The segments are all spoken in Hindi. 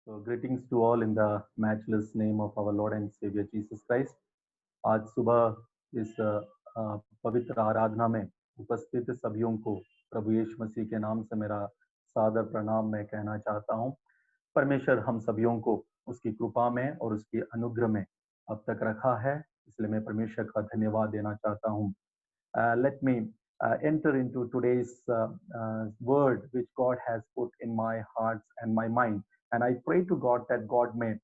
So greetings to all in the matchless name of our Lord and Savior Jesus Christ. आज सुबह इस पवित्र आराधना में उपस्थित सभियों को प्रभु यीशु मसीह के नाम से मेरा सादर प्रणाम मैं कहना चाहता हूँ। परमेश्वर हम सभियों को उसकी कृपा में और उसकी अनुग्रह में अब तक रखा है, इसलिए मैं परमेश्वर का धन्यवाद देना चाहता हूँ। Let me enter into today's word which God has put in my heart and my mind. And I pray to God that God may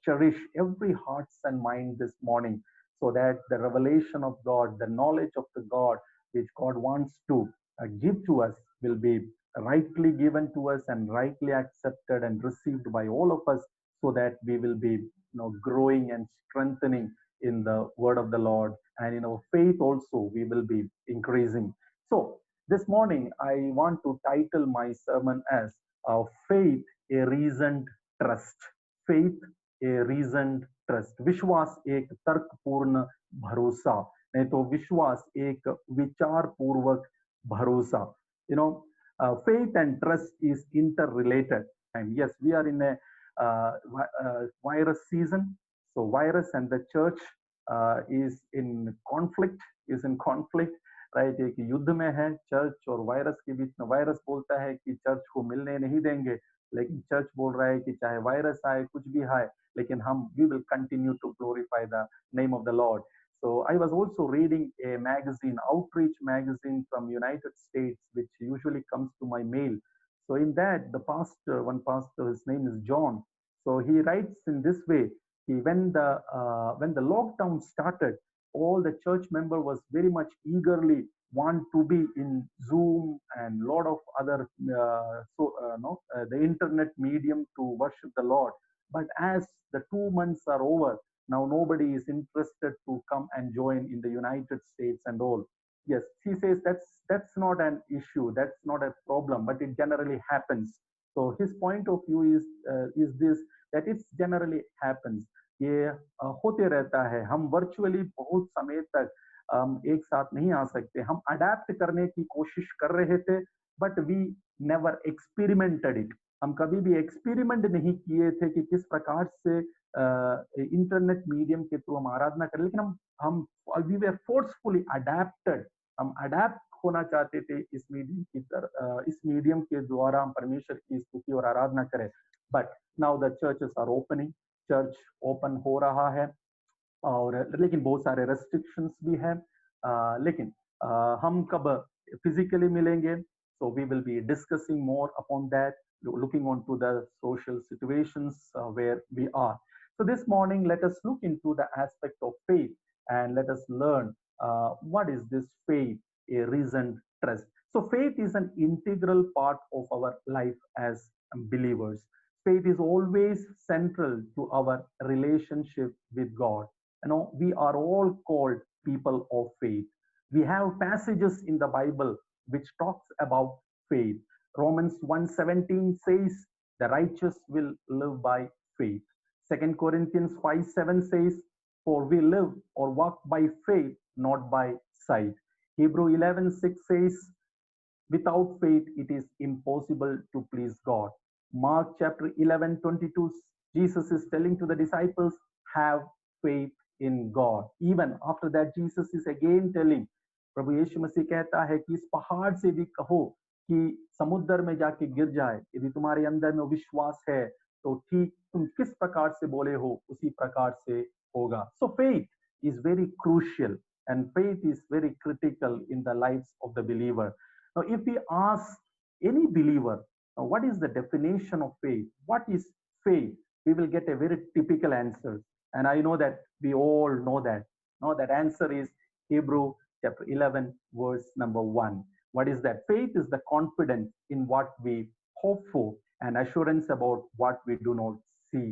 cherish every hearts and mind this morning so that the revelation of God, the knowledge of the God which God wants to give to us will be rightly given to us and rightly accepted and received by all of us so that we will be growing and strengthening in the word of the Lord, and in our faith also we will be increasing. So this morning I want to title my sermon as Faith, a Reasoned Trust. Faith, a Reasoned Trust. विश्वास एक तर्कपूर्ण भरोसा, नहीं तो विश्वास एक विचार पूर्वक भरोसा. Faith and trust is interrelated, and yes, we are in a virus season. So virus and the church is in conflict, right? एक युद्ध में है चर्च और वायरस के बीच में. वायरस बोलता है कि चर्च को मिलने नहीं देंगे, लेकिन चर्च बोल रहा है कि चाहे वायरस आए कुछ भी आए, लेकिन हम we will continue to glorify the name of the Lord. So I was also reading a magazine, outreach magazine from United States, which usually comes to my mail. So in that, one pastor, his name is John. So he writes in this way: when the lockdown started, all the church member was very much eagerly want to be in Zoom and lot of other the internet medium to worship the Lord. But as the 2 months are over, now nobody is interested to come and join in the United States and all. Yes, he says that's not an issue, that's not a problem, but it generally happens. So his point of view is this, that it generally happens. ये होते रहता है. हम वर्चुअली बहुत समय तक एक साथ नहीं आ सकते. हम अडेप्ट करने की कोशिश कर रहे थे, but we never experimented it. हम कभी भी एक्सपेरिमेंट नहीं किए थे कि किस प्रकार से इंटरनेट मीडियम के थ्रू हम आराधना करें, लेकिन हम वी वर फोर्सफुली अडेप्टेड. हम अडेप्ट होना चाहते थे इस मीडियम की तरह, इस मीडियम के द्वारा हम परमेश्वर की स्तुति और आराधना करें. But now the churches are opening, church open हो रहा है, और लेकिन बहुत सारे रेस्ट्रिक्शंस भी हैं. लेकिन हम कब फिजिकली मिलेंगे? So we will be discussing more upon that, looking on to the social situations where we are. So this morning, let us look into the aspect of faith and let us learn what is this faith, a reasoned trust. So faith is an integral part of our life as believers. Faith is always central to our relationship with God. We are all called people of faith. We have passages in the Bible which talks about faith. Romans 1:17 says, the righteous will live by faith. 2 Corinthians 5:7 says, for we live or walk by faith, not by sight. Hebrew 11:6 says, without faith it is impossible to please God. Mark chapter 11:22, Jesus is telling to the disciples, have faith in God. Even after that, Jesus is again telling, प्रभु यीशु मसीह कहता है कि इस पहाड़ से भी कहो कि समुद्र में जाके गिर जाए, यदि तुम्हारे अंदर में विश्वास है तो ठीक तुम किस प्रकार से बोले हो उसी प्रकार से होगा. So faith is very crucial and faith is very critical in the lives of the believer. Now, if we ask any believer, what is the definition of faith? What is faith? We will get a very typical answer. And I know that we all know that. No, that answer is Hebrew chapter 11, verse number 1. What is that? Faith is the confidence in what we hope for and assurance about what we do not see.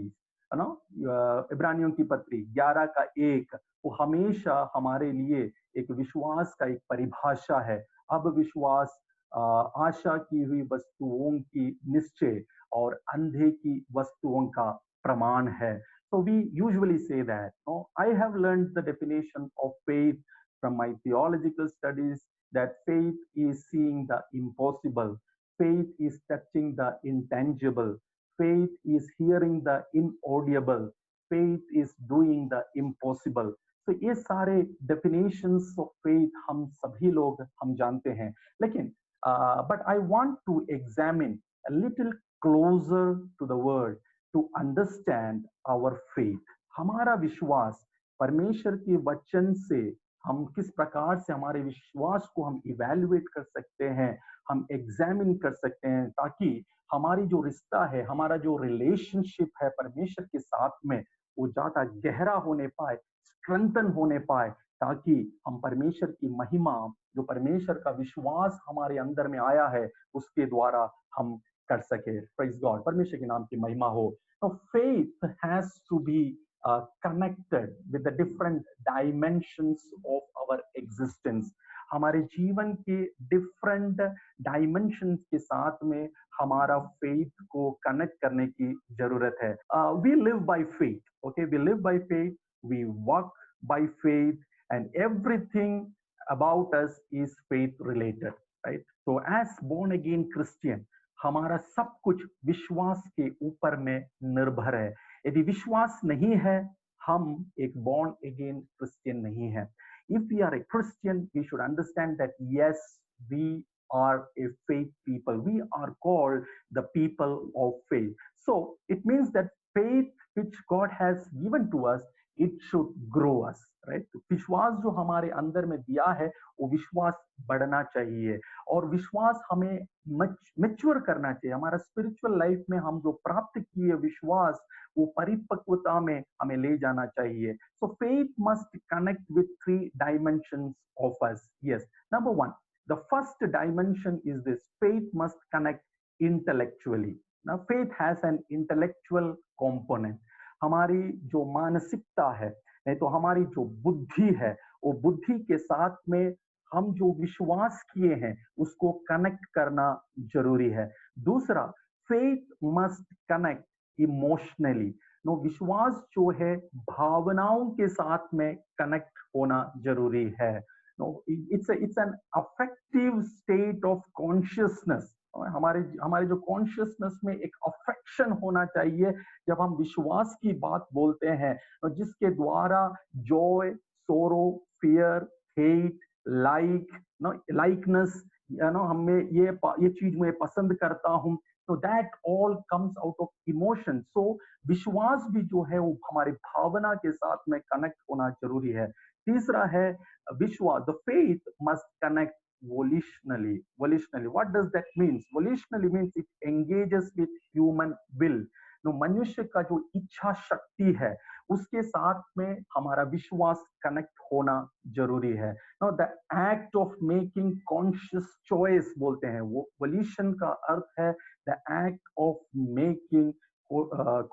इब्रानियों की पत्री 11 का 1 वो हमेशा हमारे लिए एक विश्वास का एक परिभाषा है. अब विश्वास आशा की हुई वस्तुओं की निश्चय और अंधे की वस्तुओं का प्रमाण है. So we usually say that. I have learned the definition of faith from my theological studies, that faith is seeing the impossible. Faith is touching the intangible. faith is hearing the inaudible, faith is doing the impossible. तो ये सारे definitions of faith हम सभी लोग हम जानते हैं, लेकिन but I want to examine a little closer to the word to understand our faith. हमारा विश्वास परमेश्वर के वचन से हम किस प्रकार से हमारे विश्वास को हम इवैल्यूएट कर सकते हैं, हम एग्जामिन कर सकते हैं, ताकि हमारी जो रिश्ता है, हमारा जो रिलेशनशिप है परमेश्वर के साथ में, वो ज्यादा गहरा होने पाए, स्ट्रेंथन होने पाए, ताकि हम परमेश्वर की महिमा, जो परमेश्वर का विश्वास हमारे अंदर में आया है, उसके द्वारा हम कर सके। प्रेज गॉड, परमेश्वर के नाम की महिमा हो। तो faith has to be connected with the different dimensions of our existence. हमारे जीवन के डिफरेंट डायमेंशंस के साथ में हमारा फेथ को कनेक्ट करने की जरूरत है। We live by faith, okay, we live by faith, we work by faith, and everything about us is faith related, right? तो एज बोर्न अगेन क्रिश्चियन, हमारा सब कुछ विश्वास के ऊपर में निर्भर है। यदि विश्वास नहीं है, हम एक born again Christian नहीं है। If we are a Christian, we should understand that yes, we are a faith people. We are called the people of faith. So it means that faith which God has given to us, it should grow us, right? तो विश्वास जो हमारे अंदर में दिया है, वो विश्वास बढ़ना चाहिए, और विश्वास हमें मैच्योर करना चाहिए। हमारा स्पिरिचुअल लाइफ में हम जो प्राप्त किए विश्वास, वो परिपक्वता में हमें ले जाना चाहिए। So faith must connect with three dimensions of us. Yes, number one, the first dimension is this: faith must connect intellectually. ना, faith has an intellectual component. हमारी जो मानसिकता है, नहीं तो हमारी जो बुद्धि है, वो बुद्धि के साथ में हम जो विश्वास किए हैं उसको कनेक्ट करना जरूरी है। दूसरा, faith must connect emotionally. No, विश्वास जो है भावनाओं के साथ में कनेक्ट होना जरूरी है। No, it's an affective state of consciousness. हमारे जो कॉन्शियसनेस में एक अफेक्शन होना चाहिए जब हम विश्वास की बात बोलते हैं, जिसके द्वारा जॉय, सोरो, फियर, हेट, लाइकनेस, हमें ये चीज मैं पसंद करता हूं, तो that all comes out of emotion. So विश्वास भी जो है वो हमारी भावना के साथ में कनेक्ट होना जरूरी है। तीसरा है विश्वास, the faith must connect volitionally. What does that mean? Volitionally means it engages with human will. No, मनुष्य का जो इच्छा शक्ति है, उसके साथ में हमारा विश्वास कनेक्ट होना जरूरी है। Now, the act of making conscious choice बोलते हैं, वो volition का अर्थ है the act of making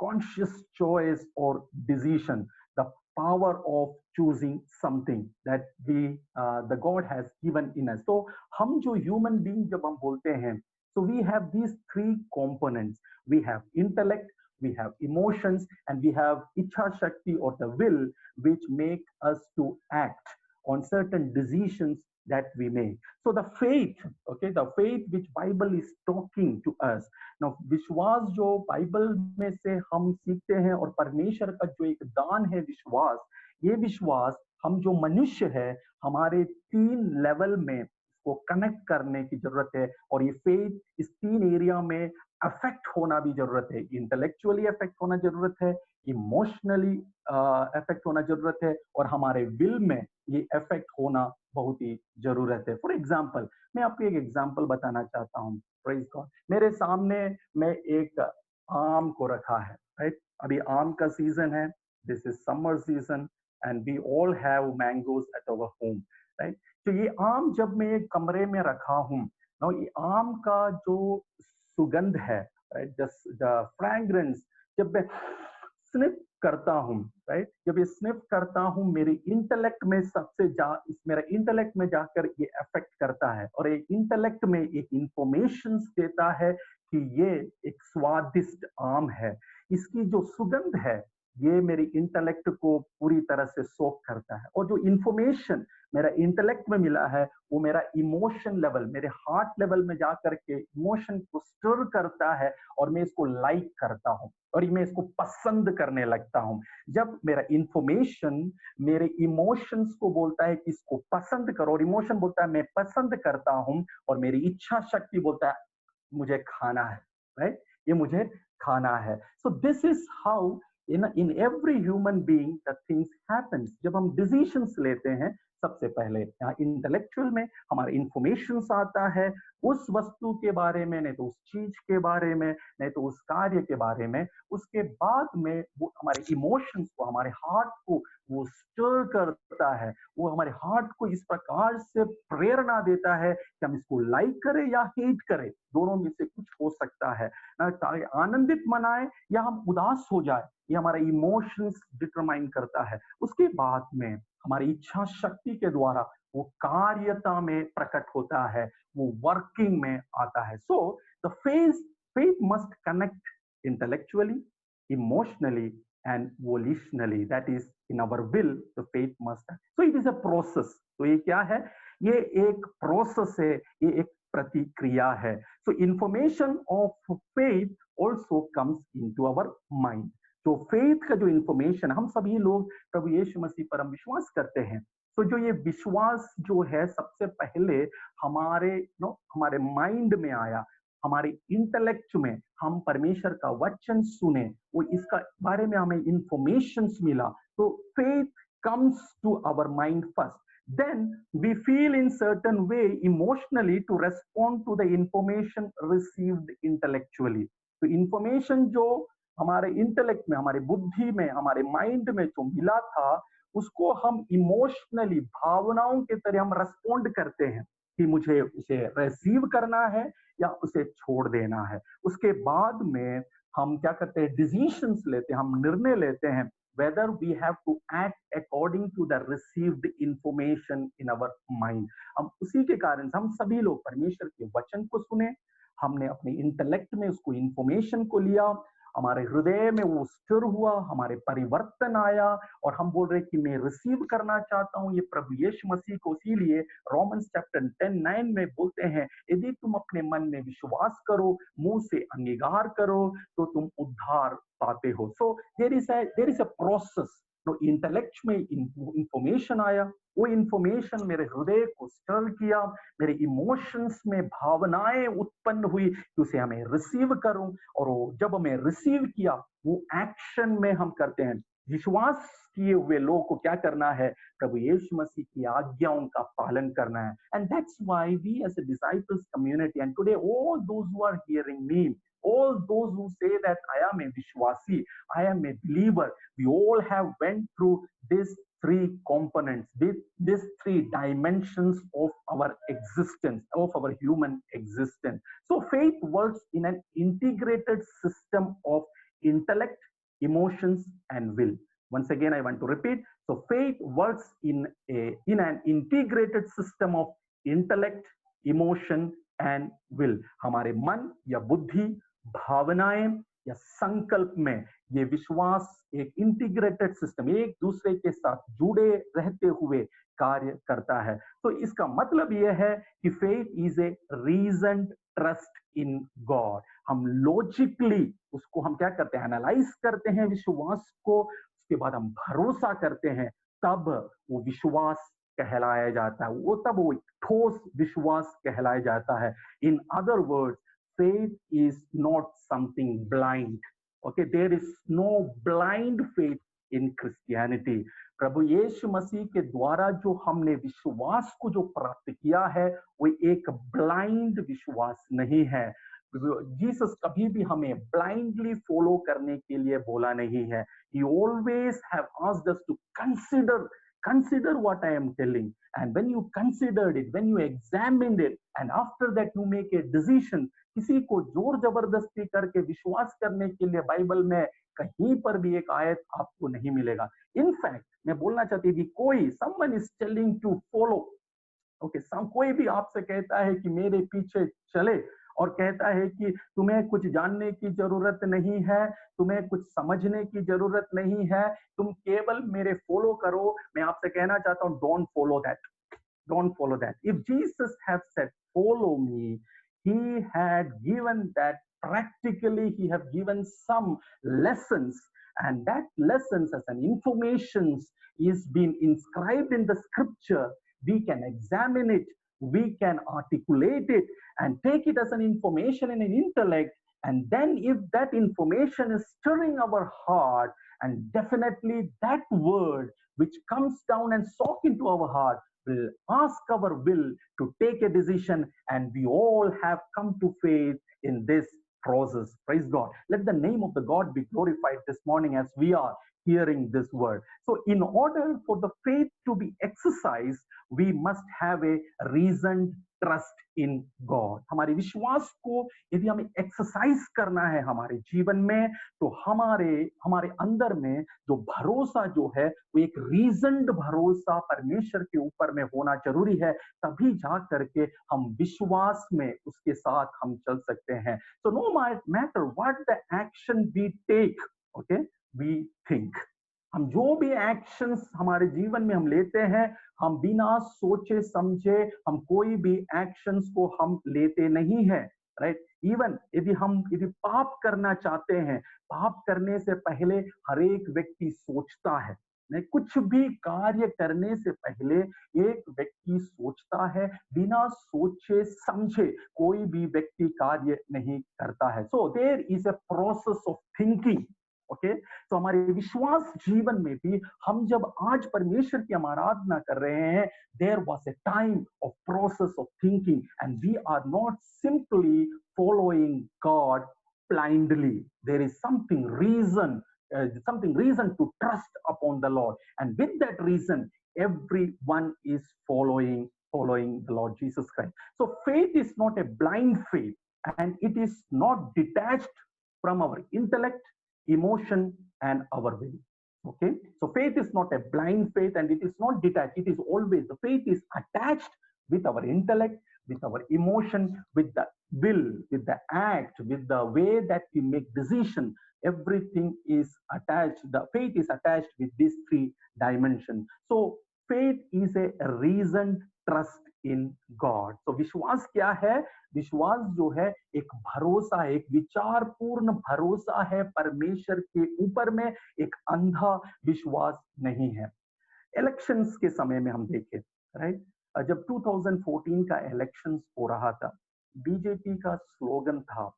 conscious choice or decision, the power of choosing something that the God has given in us. So हम जो human being जब हम बोलते हैं, so we have these three components. We have intellect, we have emotions, and we have ichha shakti or the will, which make us to act on certain decisions that we make. So the faith, okay, the faith which Bible is talking to us. Now, विश्वास जो बाइबल में से हम सीखते हैं और परमेश्वर का जो एक दान है विश्वास, ये विश्वास हम जो मनुष्य है, हमारे तीन लेवल में को कनेक्ट करने की जरूरत है, और ये फेथ इस तीन एरिया में अफेक्ट होना भी जरूरत है। इंटेलेक्चुअली अफेक्ट होना जरूरत है, इमोशनली अफेक्ट होना जरूरत है, और हमारे विल में ये अफेक्ट होना बहुत ही जरूरत है। फॉर एग्जाम्पल, मैं आपको एक एग्जाम्पल बताना चाहता हूँ। प्रेज गॉड, मेरे सामने मैं एक आम को रखा है, राइट? अभी आम का सीजन है, this is summer season, and we all have mangoes at our home, right? तो ये आम जब मैं एक कमरे में रखा हूँ, ये आम का जो सुगंध है, राइट, द फ्रेग्रेंस, जब मैं स्निफ करता हूँ, राइट, जब ये स्निफ करता हूँ, मेरे इंटेलेक्ट में मेरा इंटेलेक्ट में जाकर ये अफेक्ट करता है, और ये इंटेलेक्ट में एक इंफॉर्मेशन देता है कि ये एक स्वादिष्ट आम है। इसकी जो सुगंध है, ये मेरी इंटेलेक्ट को पूरी तरह से सोक करता है। और जो इंफॉर्मेशन मेरा इंटेलेक्ट में मिला है, वो मेरा इमोशन लेवल, मेरे हार्ट लेवल में जाकर के इमोशन को स्टर करता है और मैं इसको लाइक करता हूँ और मैं इसको पसंद करने लगता हूँ। जब मेरा इंफॉर्मेशन मेरे इमोशंस को बोलता है कि इसको पसंद करो, और इमोशन बोलता है मैं पसंद करता हूँ, और मेरी इच्छा शक्ति बोलता है मुझे खाना है, राइट? ये मुझे खाना है। So this is how in every human being the things happens. जब हम डिसीजंस लेते हैं, सबसे पहले यहाँ इंटेलेक्चुअल में हमारा इंफॉर्मेशन आता है उस वस्तु के बारे में, नहीं तो उस चीज के बारे में, नहीं तो उस कार्य के बारे में। उसके बाद में वो हमारे इमोशंस को, हमारे हार्ट को वो स्टर करता है, वो हमारे हार्ट को इस प्रकार से प्रेरणा देता है कि हम इसको लाइक करें या हेट करें, दोनों में से कुछ हो सकता है। आनंदित मनाए या हम उदास हो जाए, ये हमारा इमोशंस डिटरमाइन करता है। उसके बाद में हमारी इच्छा शक्ति के द्वारा वो कार्यता में प्रकट होता है, वो वर्किंग में आता है। So the faith must connect intellectually, emotionally and volitionally, that is in our will the faith must, so it is a process। तो ये क्या है? ये एक प्रोसेस है, ये एक प्रतिक्रिया है। so information of faith also comes into our mind। तो फेथ का जो इंफॉर्मेशन, हम सभी लोग प्रभु यीशु मसीह पर हम विश्वास करते हैं। तो जो ये विश्वास जो है सबसे पहले हमारे माइंड में आया, हमारे इंटेलेक्ट में हम परमेश्वर का वचन सुने, वो इसका बारे में हमें इंफॉर्मेशन मिला। तो faith comes to our mind first, then we feel in certain way emotionally to respond to the information received intellectually। तो इंफॉर्मेशन जो हमारे इंटेलेक्ट में, हमारे बुद्धि में, हमारे माइंड में जो मिला था, उसको हम इमोशनली, भावनाओं के तरह हम रेस्पॉन्ड करते हैं कि मुझे उसे रिसीव करना है या उसे छोड़ देना है। उसके बाद में हम क्या करते हैं? डिसीजंस लेते हैं, हम निर्णय लेते हैं whether we have to act according to the received information in our mind। हम उसी के कारण हम सभी लोग परमेश्वर के वचन को सुने, हमने अपने इंटेलेक्ट में उसको इंफॉर्मेशन को लिया, हमारे हृदय में वो स्थिर हुआ, हमारे परिवर्तन आया, और हम बोल रहे कि मैं रिसीव करना चाहता हूँ ये प्रभु यीशु मसीह को। इसीलिए रोमन्स चैप्टर 10:9 में बोलते हैं, यदि तुम अपने मन में विश्वास करो, मुंह से अंगीकार करो, तो तुम उद्धार पाते हो। So there is a process. तो इंटेलेक्ट में इंफॉर्मेशन आया, वो इंफॉर्मेशन मेरे हृदय को स्टर किया, मेरे इमोशंस में भावनाएं उत्पन्न हुई कि उसे हमें रिसीव करूं, और वो जब हमें रिसीव किया, वो एक्शन में हम करते हैं। विश्वास किए हुए लोग को क्या करना है? प्रभु यीशु मसीह की आज्ञाओं का पालन करना है। And that's why we as a disciples community and today all those who are hearing me, all those who say that I am a Vishwasi, I am a believer, we all have went through these three components, these three dimensions of our existence, of our human existence. So faith works in an integrated system of intellect, emotions and will। Once again I want to repeat, so faith works in an integrated system of intellect, emotion and will। हमारे मन या बुद्धि, भावनाएं या संकल्प में ये विश्वास एक इंटीग्रेटेड सिस्टम, एक दूसरे के साथ जुड़े रहते हुए कार्य करता है। तो इसका मतलब यह है कि faith is a reasoned trust in God. हम लॉजिकली उसको हम क्या करते हैं? एनालाइज करते हैं विश्वास को, उसके बाद हम भरोसा करते हैं, तब वो विश्वास कहलाया जाता है, वो तब वो ठोस विश्वास कहलाया जाता है। In other words, faith is not something blind। Okay, there is no blind faith in Christianity। प्रभु यीशु मसीह के द्वारा जो हमने विश्वास को जो प्राप्त किया है, वो एक ब्लाइंड विश्वास नहीं है। जीसस कभी भी हमें ब्लाइंडली फॉलो करने के लिए बोला नहीं है। He always have asked us to consider what I am telling, and when you considered it, when you examined it, and after that you make a decision। किसी को जोर जबरदस्ती करके विश्वास करने के लिए बाइबल में कहीं पर भी एक आयत आपको नहीं मिलेगा। इनफैक्ट मैं बोलना चाहती थी, कोई someone is telling to follow, okay, कोई भी आपसे कहता है कि मेरे पीछे चले, और कहता है कि तुम्हें कुछ जानने की जरूरत नहीं है, तुम्हें कुछ समझने की जरूरत नहीं है, तुम केवल मेरे फॉलो करो। मैं आपसे कहना चाहता हूँ, don't follow that, don't follow that. If Jesus have said, follow me, he had given that practically, he have given some lessons, and that lessons as an informations is being inscribed in the scripture. We can examine it, we can articulate it and take it as an information in an intellect. And then if that information is stirring our heart, and definitely that word which comes down and soak into our heart will ask our will to take a decision, and we all have come to faith in this process. Praise God. Let the name of the God be glorified this morning as we are hearing this word. So, in order for the faith to be exercised, we must have a reasoned trust in God. हमारे विश्वास को यदि हमें एक्सरसाइज करना है हमारे जीवन में, तो हमारे हमारे अंदर में जो भरोसा जो है वो एक रीजनड भरोसा परमेश्वर के ऊपर में होना जरूरी है। तभी जा करके हम विश्वास में उसके साथ हम चल सकते हैं। So no matter what the action we take, okay, we think. हम जो भी एक्शंस हमारे जीवन में हम लेते हैं, हम बिना सोचे समझे हम कोई भी एक्शंस को हम लेते नहीं है, राइट। इवन यदि पाप करना चाहते हैं, पाप करने से पहले हर एक व्यक्ति सोचता है। नहीं, कुछ भी कार्य करने से पहले एक व्यक्ति सोचता है। बिना सोचे समझे कोई भी व्यक्ति कार्य नहीं करता है। So there is a process of thinking, okay. तो हमारे विश्वास जीवन में भी हम जब आज परमेश्वर की हम आराधना कर रहे हैं, there was a time of process of thinking, and we are not simply following God blindly. There is something reason to trust upon the Lord, and with that reason everyone is following the Lord Jesus Christ. So faith is not a blind faith, and it is not detached from our intellect, emotion and our will. Okay, so faith is not a blind faith, and it is not detached. It is always, the faith is attached with our intellect, with our emotion, with the will, with the act, with the way that we make decision. Everything is attached, the faith is attached with these three dimensions. So faith is a reasoned trust in God. So विश्वास क्या है? विश्वास जो है एक भरोसा है, एक विचारपूर्ण भरोसा है परमेश्वर के ऊपर में, एक अंधा विश्वास नहीं है। इलेक्शंस के समय में हम देखें, राइट, जब 2014 का इलेक्शंस हो रहा था, बीजेपी का स्लोगन था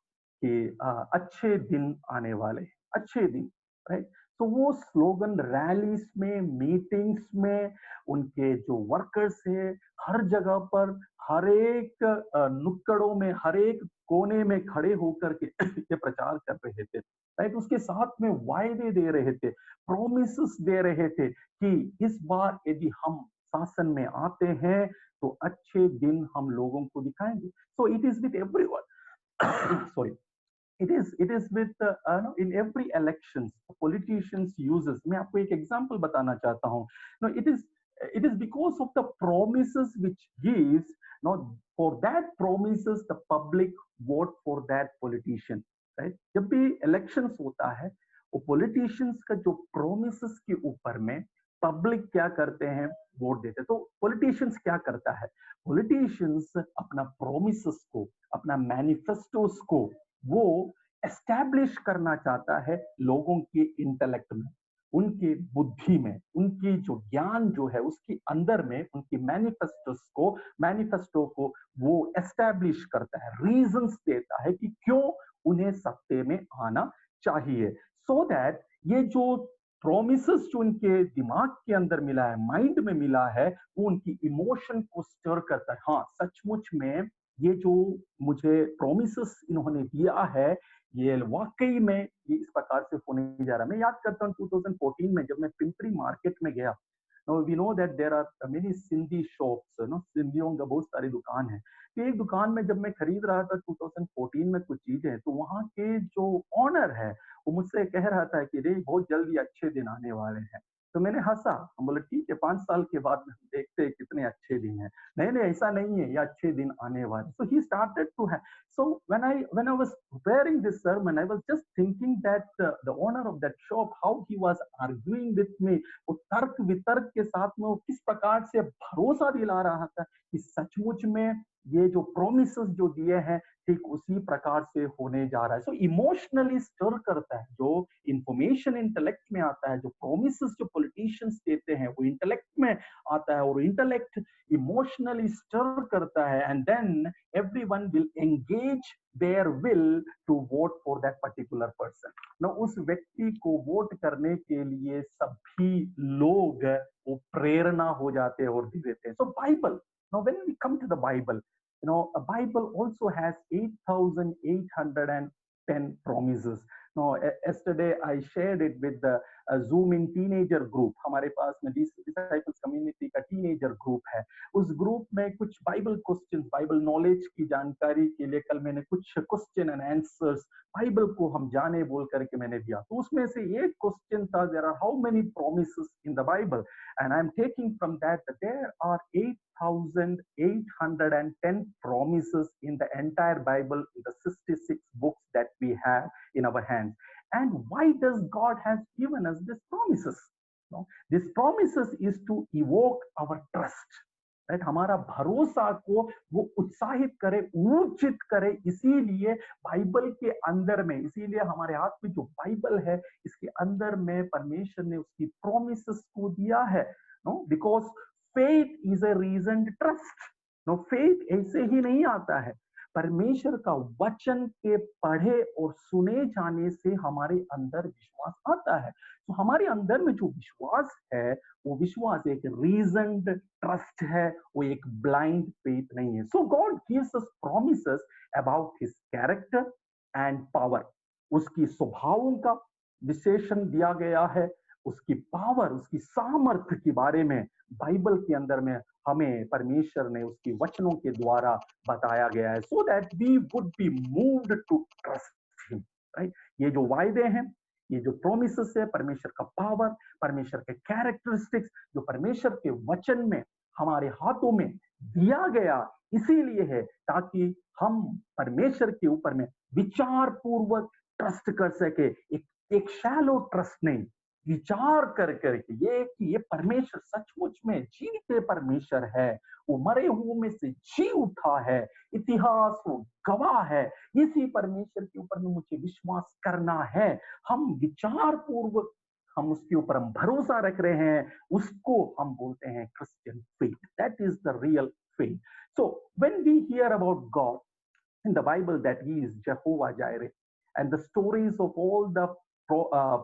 कि अच्छे दिन आने वाले, अच्छे दिन, राइट। तो वो स्लोगन रैलीज में, मीटिंग्स में, उनके जो वर्कर्स है हर जगह पर, हर एक नुक्कड़ों में, हर एक कोने में खड़े होकर के ये प्रचार कर रहे थे, राइट। उसके साथ में वायदे दे रहे थे, प्रोमिसेस दे रहे थे कि इस बार यदि हम शासन में आते हैं तो अच्छे दिन हम लोगों को दिखाएंगे। So it is with everyone sorry, it is with no, in every elections politicians uses। मैं आपको एक एग्जांपल बताना चाहता हूँ। no, it is because of the promises which gives, no, for that promises the public vote for that politician, right। जब भी इलेक्शंस होता है, वो पॉलिटिशियंस का जो प्रोमिसेस के ऊपर में पब्लिक क्या करते हैं, वोट देते हैं। तो पॉलिटिशियंस क्या करता है, पॉलिटिशियंस अपना प्रोमिसेस को, अपना मैनिफेस्टोस को वो एस्टैब्लिश करना चाहता है लोगों के इंटेलेक्ट में, उनके बुद्धि में, उनकी जो ज्ञान जो है उसके अंदर में, उनकी मैनिफेस्टो को वो एस्टैब्लिश करता है, रीजंस देता है कि क्यों उन्हें सत्ते में आना चाहिए। सो दैट ये जो प्रोमिसेस जो उनके दिमाग के अंदर मिला है, माइंड में मिला है, वो उनकी इमोशन को स्टर करता है। हाँ, सचमुच में ये जो मुझे प्रोमिसेस इन्होंने दिया है, ये वाकई में ये इस प्रकार से होने जा रहा है। मैं याद करता हूँ 2014 में जब मैं पिंपरी मार्केट में गया। Now we know that there are many Sindhi shops, सिंधियों का बहुत सारी दुकान है। तो एक दुकान में जब मैं खरीद रहा था 2014 में कुछ चीजें, तो वहाँ के जो ऑनर है वो मुझसे कह रहा था कि रे बहुत जल्दी अच्छे दिन आने वाले हैं। तो मैंने हँसा, हम बोले ठीक है 5 साल के बाद में हम देखते हैं कितने अच्छे दिन हैं। नहीं, नहीं ऐसा नहीं है, ये अच्छे दिन आने वाले। सो ही स्टार्टेड टू है so when I was preparing this sermon, I was just thinking that the owner of that shop, how he was arguing with me, वो तर्क वितर्क के साथ में वो किस प्रकार से भरोसा दिला रहा था कि सचमुच में ये जो प्रोमिसेस जो दिए हैं ठीक उसी प्रकार से होने जा रहा है। सो इमोशनली स्टर करता है, जो इंफॉर्मेशन इंटेलेक्ट में आता है, जो प्रोमिसेस जो पॉलिटिशियंस देते हैं वो इंटेलेक्ट में आता है, और इंटेलेक्ट इमोशनली स्टर करता है, and then everyone will engage their will to vote for that particular person. ना उस व्यक्ति को वोट करने के लिए सभी लोग वो प्रेरणा हो जाते हैं और दे देते हैं। So Bible, now when we come to the Bible, a Bible also has 8,810 promises. Now, yesterday I shared it with the Zoom in teenager group. हमारे पास में disciples community का teenager group है। उस ग्रुप में कुछ बाइबल क्वेश्चन, बाइबल नॉलेज की जानकारी के लिए कल मैंने कुछ क्वेश्चन एंड आंसर्स बाइबल को हम जाने बोल करके मैंने दिया। तो उसमें से एक क्वेश्चन था, there are how many promises in the Bible, and I am taking from that there are 8,810 promises in the entire Bible, in the 66 books that we have in our hands. And why does God has given us these promises? No? These promises is to evoke our trust. Right, हमारा भरोसा को वो उत्साहित करे, ऊर्जित करे। इसीलिए बाइबल के अंदर में, इसीलिए हमारे हाथ में जो बाइबल है इसके अंदर में परमेश्वर ने उसकी प्रोमिसेस को दिया है। No, because faith is a reason trust. No, faith ऐसे ही नहीं आता है, परमेश्वर का वचन के पढ़े और सुने जाने से हमारे अंदर विश्वास आता है। तो हमारे अंदर में जो विश्वास है वो विश्वास एक रीजन्ड ट्रस्ट है, वो एक ब्लाइंड फेथ नहीं है। So God gives us promises about his character and power. उसकी स्वभावों का विशेषण दिया गया है, उसकी पावर, उसकी सामर्थ्य के बारे में बाइबल के अंदर में हमें परमेश्वर ने उसकी वचनों के द्वारा बताया गया है, so that we would be moved to trust him. Right, ये जो वायदे हैं, ये जो प्रोमिसेस है, परमेश्वर का पावर, परमेश्वर के कैरेक्टरिस्टिक्स जो परमेश्वर के वचन में हमारे हाथों में दिया गया इसीलिए है ताकि हम परमेश्वर के ऊपर में विचार पूर्वक ट्रस्ट कर सके। एक शैलो ट्रस्ट नहीं, विचार कर करके ये कि ये परमेश्वर सचमुच में जीवित परमेश्वर है, वो मरे हुओं में से जी उठा है, इतिहास वो गवाह है, इसी परमेश्वर के ऊपर में मुझे विश्वास करना है। हम विचार पूर्वक हम उसके ऊपर हम भरोसा रख रहे हैं, उसको हम बोलते हैं Christian faith. That is the real faith. So when we hear about God in the Bible that he is Jehovah Jireh, and the stories of all the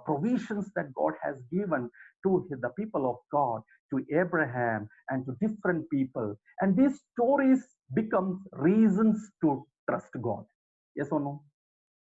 provisions that God has given to the people of God, to Abraham and to different people, and these stories become reasons to trust God. Yes or no?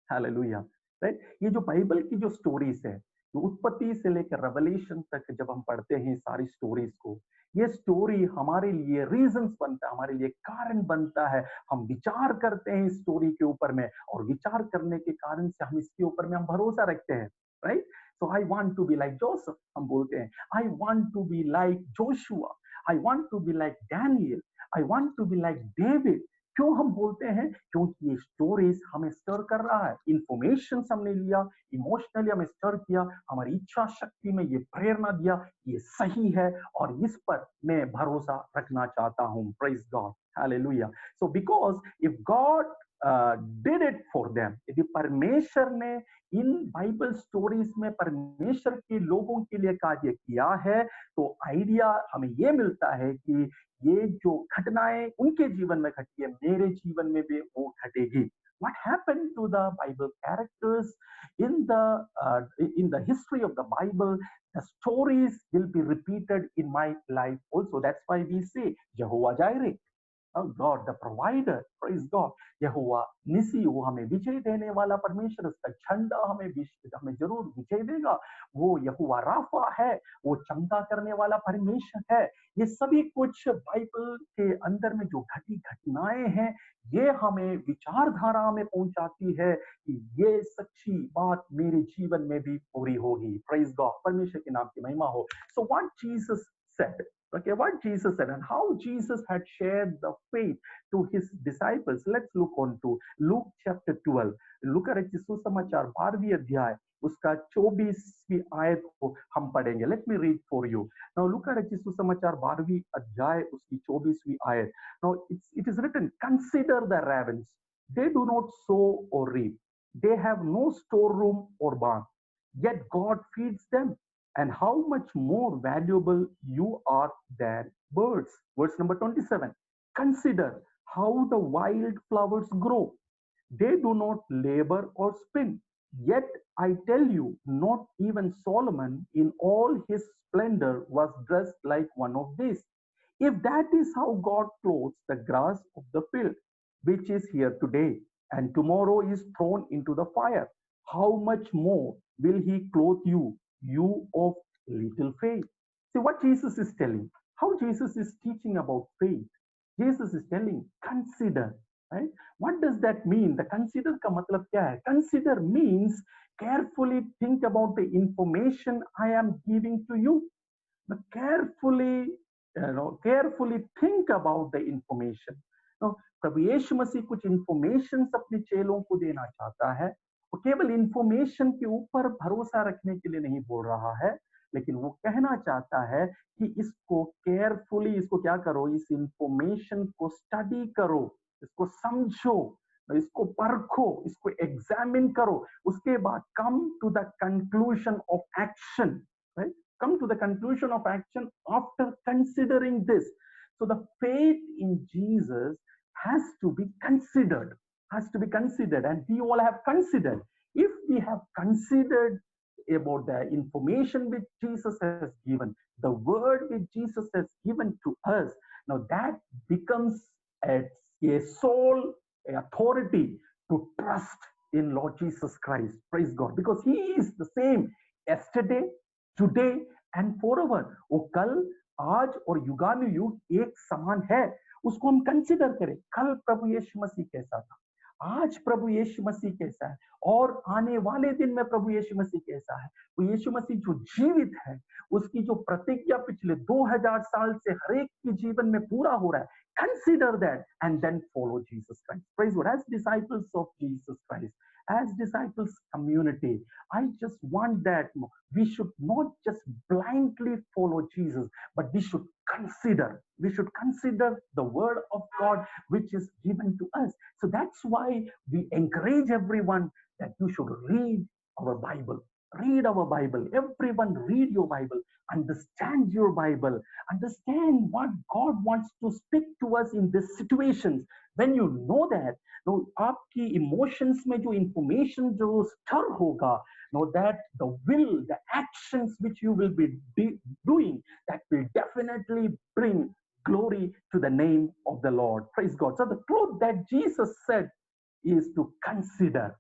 Hallelujah. Right, ये जो बाइबल की जो स्टोरीज है, जो उत्पत्ति से लेकर रेवलेशन तक जब हम पढ़ते हैं सारी स्टोरीज को, ये स्टोरी हमारे लिए रीजंस बनता है, हमारे लिए कारण बनता है। हम विचार करते हैं इस स्टोरी के ऊपर में, और विचार करने के कारण से हम इसके ऊपर में हम भरोसा रखते हैं। Right, so I want to be like Joseph, हम बोलते हैं I want to be like Joshua, I want to be like Daniel, I want to be like David. क्यों हम बोलते हैं? क्योंकि ये स्टोरीज हमें स्टर कर रहा है, इंफॉर्मेशन हमने लिया, इमोशनली हमें स्टर किया, हमारी इच्छा शक्ति में ये प्रेरणा दिया, ये सही है और इस पर मैं भरोसा रखना चाहता हूँ। Praise God, hallelujah. So because if God did it for them, यदि परमेश्वर ने इन बाइबल स्टोरीज में परमेश्वर के लोगों के लिए कार्य किया है, तो आइडिया हमें ये मिलता है कि ये जो घटनाएं उनके जीवन में घटी है, मेरे जीवन में भी वो घटेगी। What happened to the Bible characters in the history of the Bible? The stories will be repeated in my life also. That's why we say Jehovah Jireh. God the provider, praise God. यहोवा निसी, वो हमें विजय देने वाला परमेश्वर, उसका झंडा हमें जरूर विजय देगा। वो यहोवा राफा है, वो चंगा करने वाला परमेश्वर है। ये सभी कुछ बाइबल के अंदर में जो घटी घटनाएं हैं, ये हमें विचारधारा में पहुंचाती है कि ये सच्ची बात मेरे जीवन में भी पूरी होगी। प्रेज गॉड, परमेश्वर के नाम की महिमा हो। So what Jesus said, okay, what Jesus said and how Jesus had shared the faith to his disciples. Let's look on to Luke chapter 12. लूका रचित सुसमाचार 12वीं अध्याय उसका 24वीं आयत को हम पढ़ेंगे। Let me read for you now. लूका रचित सुसमाचार 12वीं अध्याय उसकी 24वीं आयत। Now it is written, consider the ravens, they do not sow or reap, they have no storeroom or barn, yet God feeds them, and how much more valuable you are than birds. Verse number 27. Consider how the wild flowers grow. They do not labor or spin. Yet I tell you, not even Solomon in all his splendor was dressed like one of these. If that is how God clothes the grass of the field, which is here today and tomorrow is thrown into the fire, how much more will he clothe you, you of little faith? See what Jesus is telling, how Jesus is teaching about faith. Jesus is telling, consider, right? What does that mean? The consider का मतलब क्या है? Consider means carefully think about the information I am giving to you. Now, carefully think about the information. Now, प्रभु यीशु मसीह कुछ इंफॉर्मेशन अपने चेलों को देना चाहता है। वो केवल इंफॉर्मेशन के ऊपर भरोसा रखने के लिए नहीं बोल रहा है, लेकिन वो कहना चाहता है कि इसको केयरफुली, इसको क्या करो, इस इंफॉर्मेशन को स्टडी करो, इसको समझो, इसको परखो, इसको एग्जामिन करो, उसके बाद come to the conclusion of action, right? Come to the conclusion of action after considering this. So the faith in Jesus has to be considered, and we all have considered. If we have considered about the information which Jesus has given, the word which Jesus has given to us, now that becomes a sole authority to trust in Lord Jesus Christ. Praise God, because he is the same yesterday, today and forever. वो कल, आज और युगानुयुग एक समान है। उसको हम कंसिडर करें, कल प्रभु यीशु मसीह कैसा था, आज प्रभु यीशु मसीह कैसा है, और आने वाले दिन में प्रभु यीशु मसीह कैसा है। वो यीशु मसीह जो जीवित है, उसकी जो प्रतिज्ञा पिछले 2000 साल से हर एक के जीवन में पूरा हो रहा है। Consider that and then follow Jesus Christ. Praise God. As disciples of Jesus Christ, as disciples community, I just want that we should not just blindly follow Jesus, but we should consider the word of God which is given to us. So that's why we encourage everyone that you should read our Bible. Read our Bible. Everyone read your Bible. Understand your Bible. Understand what God wants to speak to us in these situations. When you know that, तो आपकी इमोशंस में जो इंफॉर्मेशन जो स्टर होगा, know that the will, the actions which you will be doing, that will definitely bring glory to the name of the Lord. Praise God. So the truth that Jesus said is to consider,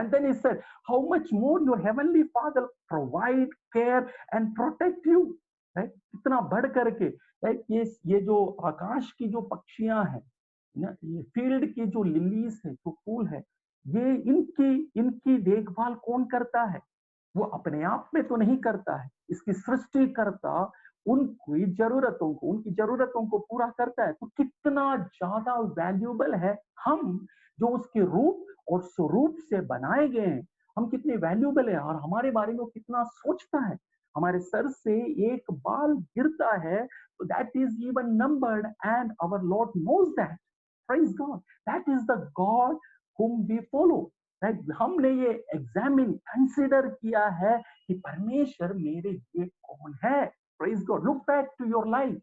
and then he said, how much more your heavenly Father provide, care and protect you, right? इतना बढ़ करके, right? ये जो आकाश की जो पक्षियां हैं ना, ये फील्ड की जो लिलीज है, जो फूल है, ये इनकी देखभाल कौन करता है? वो अपने आप में तो नहीं करता है, इसकी सृष्टि करता उनकी जरूरतों को पूरा करता है। तो कितना ज्यादा वैल्यूएबल है हम, जो उसके रूप और स्वरूप से बनाए गए हैं, हम कितने वैल्यूएबल है, और हमारे बारे में कितना सोचता है। हमारे सर से एक बाल गिरता है तो that is even numbered, and our Lord knows that. Praise God. That is the God whom we follow. Right? हमने ये एग्जामिन कंसिडर किया है कि परमेश्वर मेरे लिए कौन है। Praise God. Look back to your life.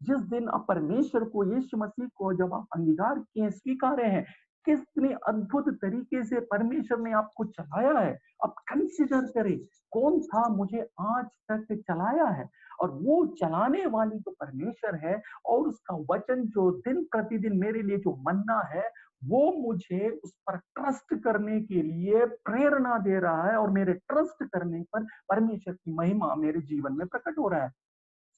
जिस दिन आप परमेश्वर को, यीशु मसीह को जब आप अंगीकार किए, स्वीकारे हैं, कितने अद्भुत तरीके से परमेश्वर ने आपको चलाया है। अब कंसिडर करें, कौन था मुझे आज तक चलाया है, और वो चलाने वाली तो परमेश्वर है, और उसका वचन जो दिन प्रतिदिन मेरे लिए जो मन्ना है, वो मुझे उस पर ट्रस्ट करने के लिए प्रेरणा दे रहा है, और मेरे ट्रस्ट करने पर परमेश्वर की महिमा मेरे जीवन में प्रकट हो रहा है।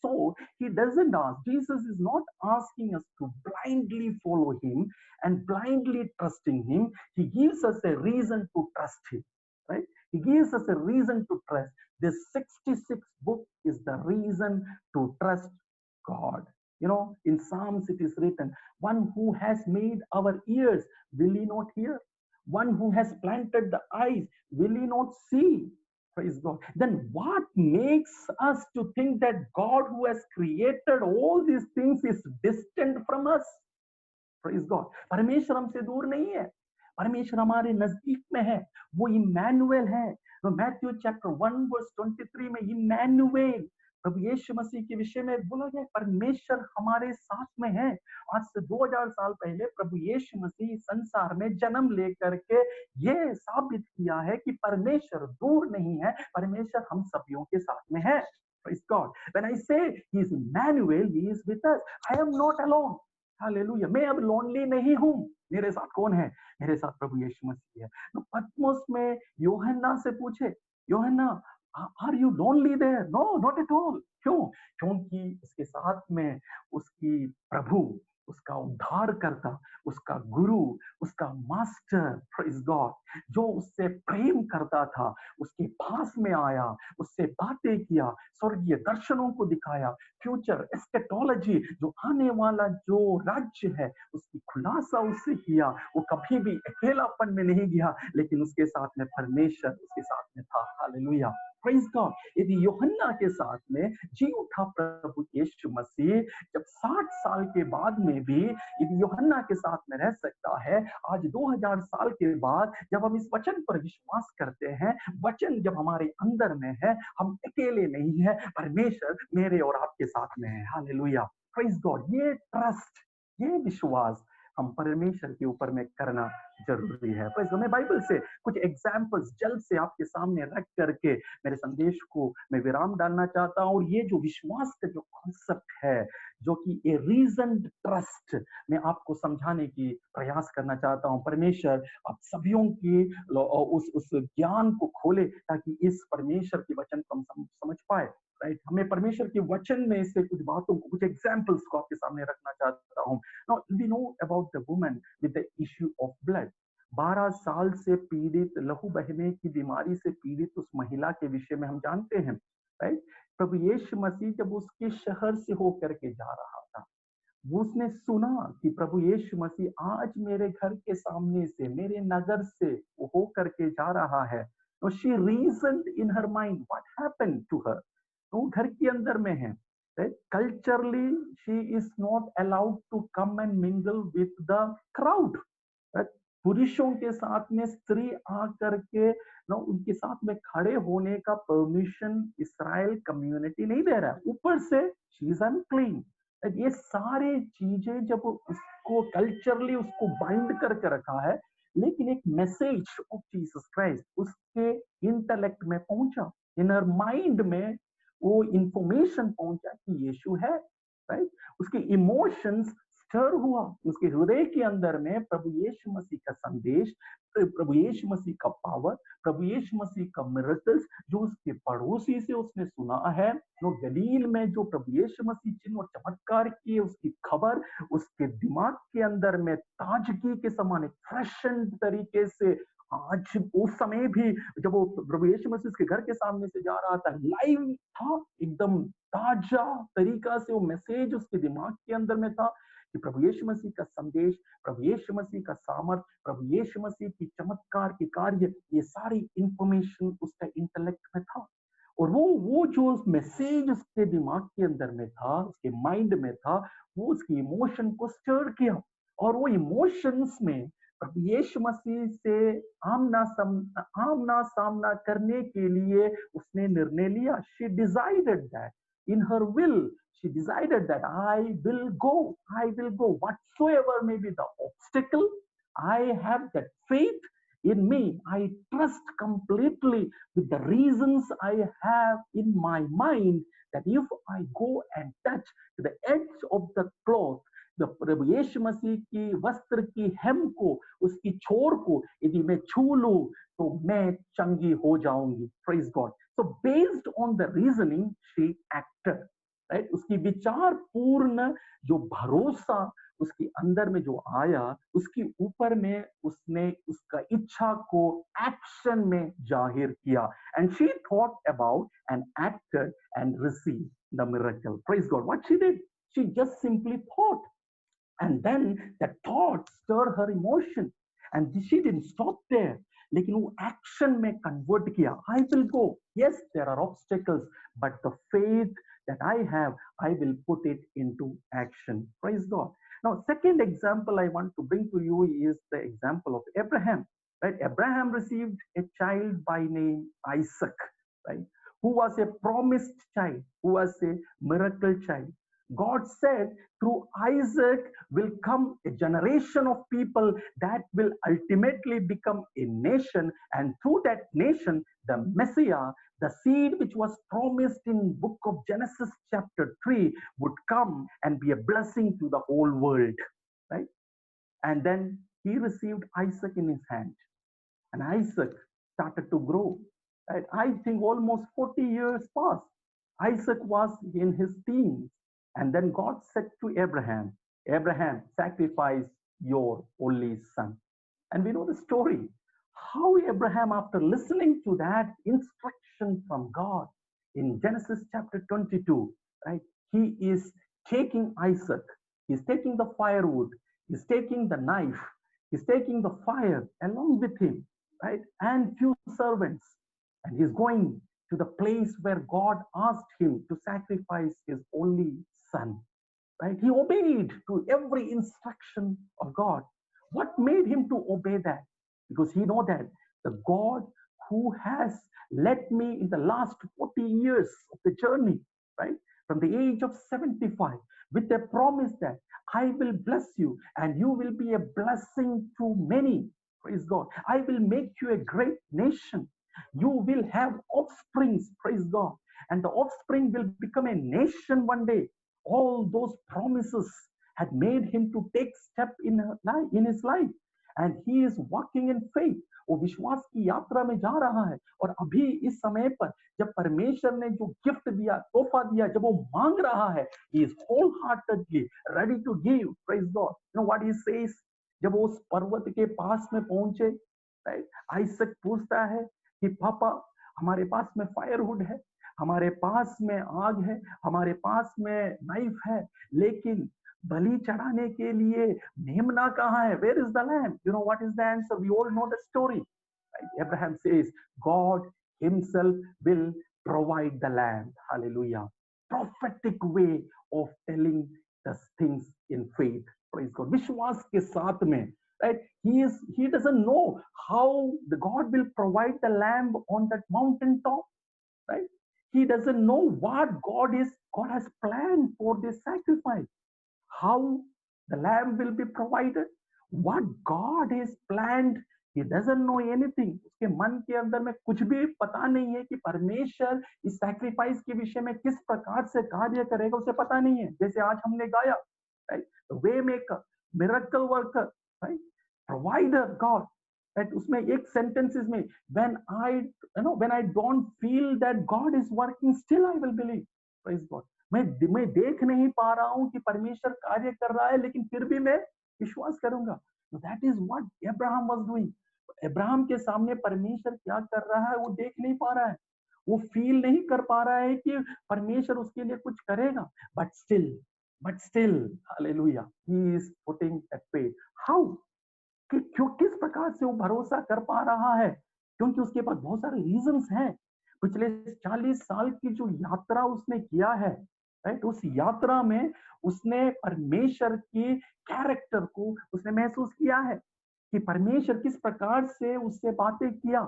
So he doesn't ask. Jesus is not asking us to blindly follow him and blindly trusting him. He gives us a reason to trust him, right? He gives us a reason to trust. This 66th book is the reason to trust God. You know, in Psalms it is written, one who has made our ears, will he not hear? One who has planted the eyes, will he not see? Praise God. Then what makes us to think that God who has created all these things is distant from us? Praise God. परमेश्वर हमसे दूर नहीं है, परमेश्वर हमारे नजदीक में है, वो इमैनुएल है। तो मैथ्यू चैप्टर 1 वर्स 23 में इमैनुएल प्रभु यीशु मसीह के विषय में बोला गया, परमेश्वर हमारे साथ में है। आज से 2000 साल पहले प्रभु यीशु मसीह संसार में जन्म लेकर के ये साबित किया है कि परमेश्वर दूर नहीं है, परमेश्वर हम सभी के साथ में है। Praise God. When I say he is Emmanuel, he is with us. I am not alone. Hallelujah, मैं अब लोनली नहीं हूं। मेरे साथ कौन है? मेरे साथ प्रभु यीशु मसीह है। तो पतमोस में यूहन्ना से पूछे, Yuhanna are you lonely there? No, not at all. क्यों? क्योंकि उसके साथ में उसकी प्रभु, उसका उद्धारकर्ता, उसका गुरु, उसका मास्टर, प्रेज गॉड, जो उससे प्रेम करता था, उसके पास में आया, उससे बातें किया, स्वर्गीय दर्शनों को दिखाया, फ्यूचर एस्केटोलॉजी, जो आने वाला जो राज्य है उसकी खुलासा उससे किया। वो कभी भी अकेलापन में नहीं गया, लेकिन उसके साथ में परमेश्वर उसके साथ में था। Hallelujah, praise God. यदि यूहन्ना के साथ में जी उठा प्रभु यीशु मसीह, जब 60 साल के बाद में भी यदि यूहन्ना के साथ में रह सकता है, आज 2000 साल के बाद जब हम इस वचन पर विश्वास करते हैं, वचन जब हमारे अंदर में है, हम अकेले नहीं है, परमेश्वर मेरे और आपके साथ में है। Hallelujah, praise God. ये ट्रस्ट, ये विश्वास हम परमेश्वर के ऊपर में करना जरूरी है। तो मैं बाइबल से कुछ एग्जाम्पल्स जल्द से आपके सामने रख करके मेरे संदेश को मैं विराम डालना चाहता हूं। और ये जो विश्वास का जो कॉन्सेप्ट है, जो कि ए रीजन ट्रस्ट, मैं आपको समझाने की प्रयास करना चाहता हूं। परमेश्वर आप सभियों की उस ज्ञान को खोले, ताकि इस परमेश्वर के वचन को हम समझ पाए। राइट, हमें परमेश्वर के वचन में से कुछ बातों को, कुछ एग्जाम्पल्स को आपके सामने रखना चाहता हूं। Now we know about the woman with the issue of blood. 12 साल से पीड़ित, लहू बहने की बीमारी से पीड़ित उस महिला के विषय में हम जानते हैं। राइट, प्रभु यीशु मसीह जब उसके शहर से होकर के जा रहा था, वो उसने सुना कि प्रभु यीशु मसीह आज मेरे घर के सामने से, मेरे नगर से वो होकर के जा रहा है। तो she reasoned in her mind what happened to her. तो घर के अंदर में है, culturally she is not allowed to come and mingle with the crowd. पुरुषों के साथ में स्त्री आकर के ना उनके साथ में खड़े होने का परमिशन इस्राएल कम्युनिटी नहीं दे रहा है। ऊपर से शी इज अनक्लीन। ये सारे चीजें जब उसको कल्चरली उसको बाइंड करके रखा है, लेकिन एक मैसेज ऑफ जीसस क्राइस्ट उसके इंटेलेक्ट में पहुंचा, इनर माइंड में वो इंफॉर्मेशन पहुंचा कि यीशु है। राइट, उसके इमोशंस स्टर हुआ, उसके हृदय के अंदर में प्रभु यीशु मसीह का संदेश, प्रभु यीशु मसीह का पावर, प्रभु यीशु मसीह का मिरेकल्स जो उसके पड़ोसी से उसने सुना है, जो गलील में जो प्रभु यीशु मसीह चिन्ह और चमत्कार किए, उसकी खबर उसके दिमाग के अंदर में ताजगी के समान, फ्रेश तरीके से आज उस समय भी जब वो प्रभु यीशु मसीह के घर के सामने से जा रहा था, लाइव था, एकदम ताजा तरीका से वो मैसेज उसके दिमाग के अंदर में था कि प्रभु यीशु मसीह का संदेश, प्रभु यीशु मसीह का सामर्थ, प्रभु यीशु मसीह की चमत्कार के कार्य, ये सारी इंफॉर्मेशन उसका इंटेलेक्ट में था। और वो जो मैसेज उसके दिमाग के अंदर में था, उसके माइंड में था, वो उसकी इमोशन को स्टर किया। और वो इमोशंस में प्रभु यीशु मसीह से आमना सामना करने के लिए उसने निर्णय लिया। She decided that in her will, she decided that I will go whatsoever may be the obstacle, I have that faith in me. I trust completely with the reasons I have in my mind that if I go and touch the edge of the cloth, the प्रभु यीशु मसीह की वस्त्र की hem को, उसकी छोर को यदि मैं छू लूं तो मैं चंगी हो जाऊंगी. Praise God. So based on the reasoning, she acted. Right? उसकी विचार पूर्ण जो भरोसा उसके अंदर में जो आया, उसके ऊपर में उसने उसका इच्छा को एक्शन में जाहिर किया. And she thought about and acted and received the miracle. Praise God. What she did? She just simply thought. And then that thought stirred her emotion. And she didn't stop there. लेकिन वो एक्शन में कन्वर्ट किया. I will go. Yes, there are obstacles, but the faith that I have, I will put it into action. Praise God. Now, second example I want to bring to you is the example of Abraham. Right? Abraham received a child by name Isaac, right? Who was a promised child, who was a miracle child. God said, through Isaac will come a generation of people that will ultimately become a nation, and through that nation, the Messiah, the seed which was promised in book of Genesis chapter 3 would come and be a blessing to the whole world, right? And then he received Isaac in his hand, and Isaac started to grow. Right? I think almost 40 years passed. Isaac was in his teens. And then God said to Abraham, Abraham, sacrifice your only son. And we know the story. How Abraham, after listening to that instruction from God in Genesis chapter 22, right? He is taking Isaac, he's taking the firewood, he's taking the knife, he's taking the fire along with him, right? And few servants. And he's going to the place where God asked him to sacrifice his only son, right? He obeyed to every instruction of God. What made him to obey that? Because he know that the God who has led me in the last 40 years of the journey, right? From the age of 75, with a promise that I will bless you and you will be a blessing to many. Praise God. I will make you a great nation. You will have offsprings, praise God. And the offspring will become a nation one day. All those promises had made him to take step in his life. And he is walking in faith. वो विश्वास की यात्रा में जा रहा है. और अभी इस समय पर जब परमेश्वर ने जो गिफ्ट दिया, तोहफा दिया, जब वो मांग रहा है, he is wholeheartedly ready to give. Praise God. You know what he says? जब वो उस पर्वत के पास में पहुंचे, right? आइसक पूछता है कि पापा, हमारे पास में फायरवुड है, हमारे पास में आग है, हमारे पास में नाइफ है, लेकिन बलि चढ़ाने के लिए मेमना कहाँ है? Where is the lamb? You know what is the answer? We all know the story. Right? Abraham says, God himself will provide the lamb. Hallelujah. Prophetic way of telling the things in faith. Praise God. विश्वास के साथ में, right? He doesn't know how the God will provide the lamb on that mountain top, right? He doesn't know what God has planned for this sacrifice. How the lamb will be provided, what God has planned, he doesn't know anything. उसके मन के अंदर में कुछ भी पता नहीं है कि परमेश्वर इस सैक्रिफाइस के विषय में किस प्रकार से कार्य करेगा, उसे पता नहीं है. जैसे आज हमने गाया, right? Way maker, miracle worker, right? Provider God, right? उसमें एक सेंटेंसेस में when I don't feel that God is working, still I will believe. Praise God. मैं देख नहीं पा रहा हूं कि परमेश्वर कार्य कर रहा है, लेकिन फिर भी मैं विश्वास करूंगा. That is what Abraham was doing. Abraham के सामने परमेश्वर क्या कर रहा है वो देख नहीं पा रहा है, वो फील नहीं कर पा रहा है कि परमेश्वर उसके लिए कुछ करेगा. But still, hallelujah, he is putting that faith. How? क्यों, किस प्रकार से वो भरोसा कर पा रहा है? क्योंकि उसके पास बहुत सारे रीजंस हैं. पिछले 40 साल की जो यात्रा उसने किया है, राइट? उस यात्रा में उसने परमेश्वर की कैरेक्टर को उसने महसूस किया है कि परमेश्वर किस प्रकार से उससे बातें किया.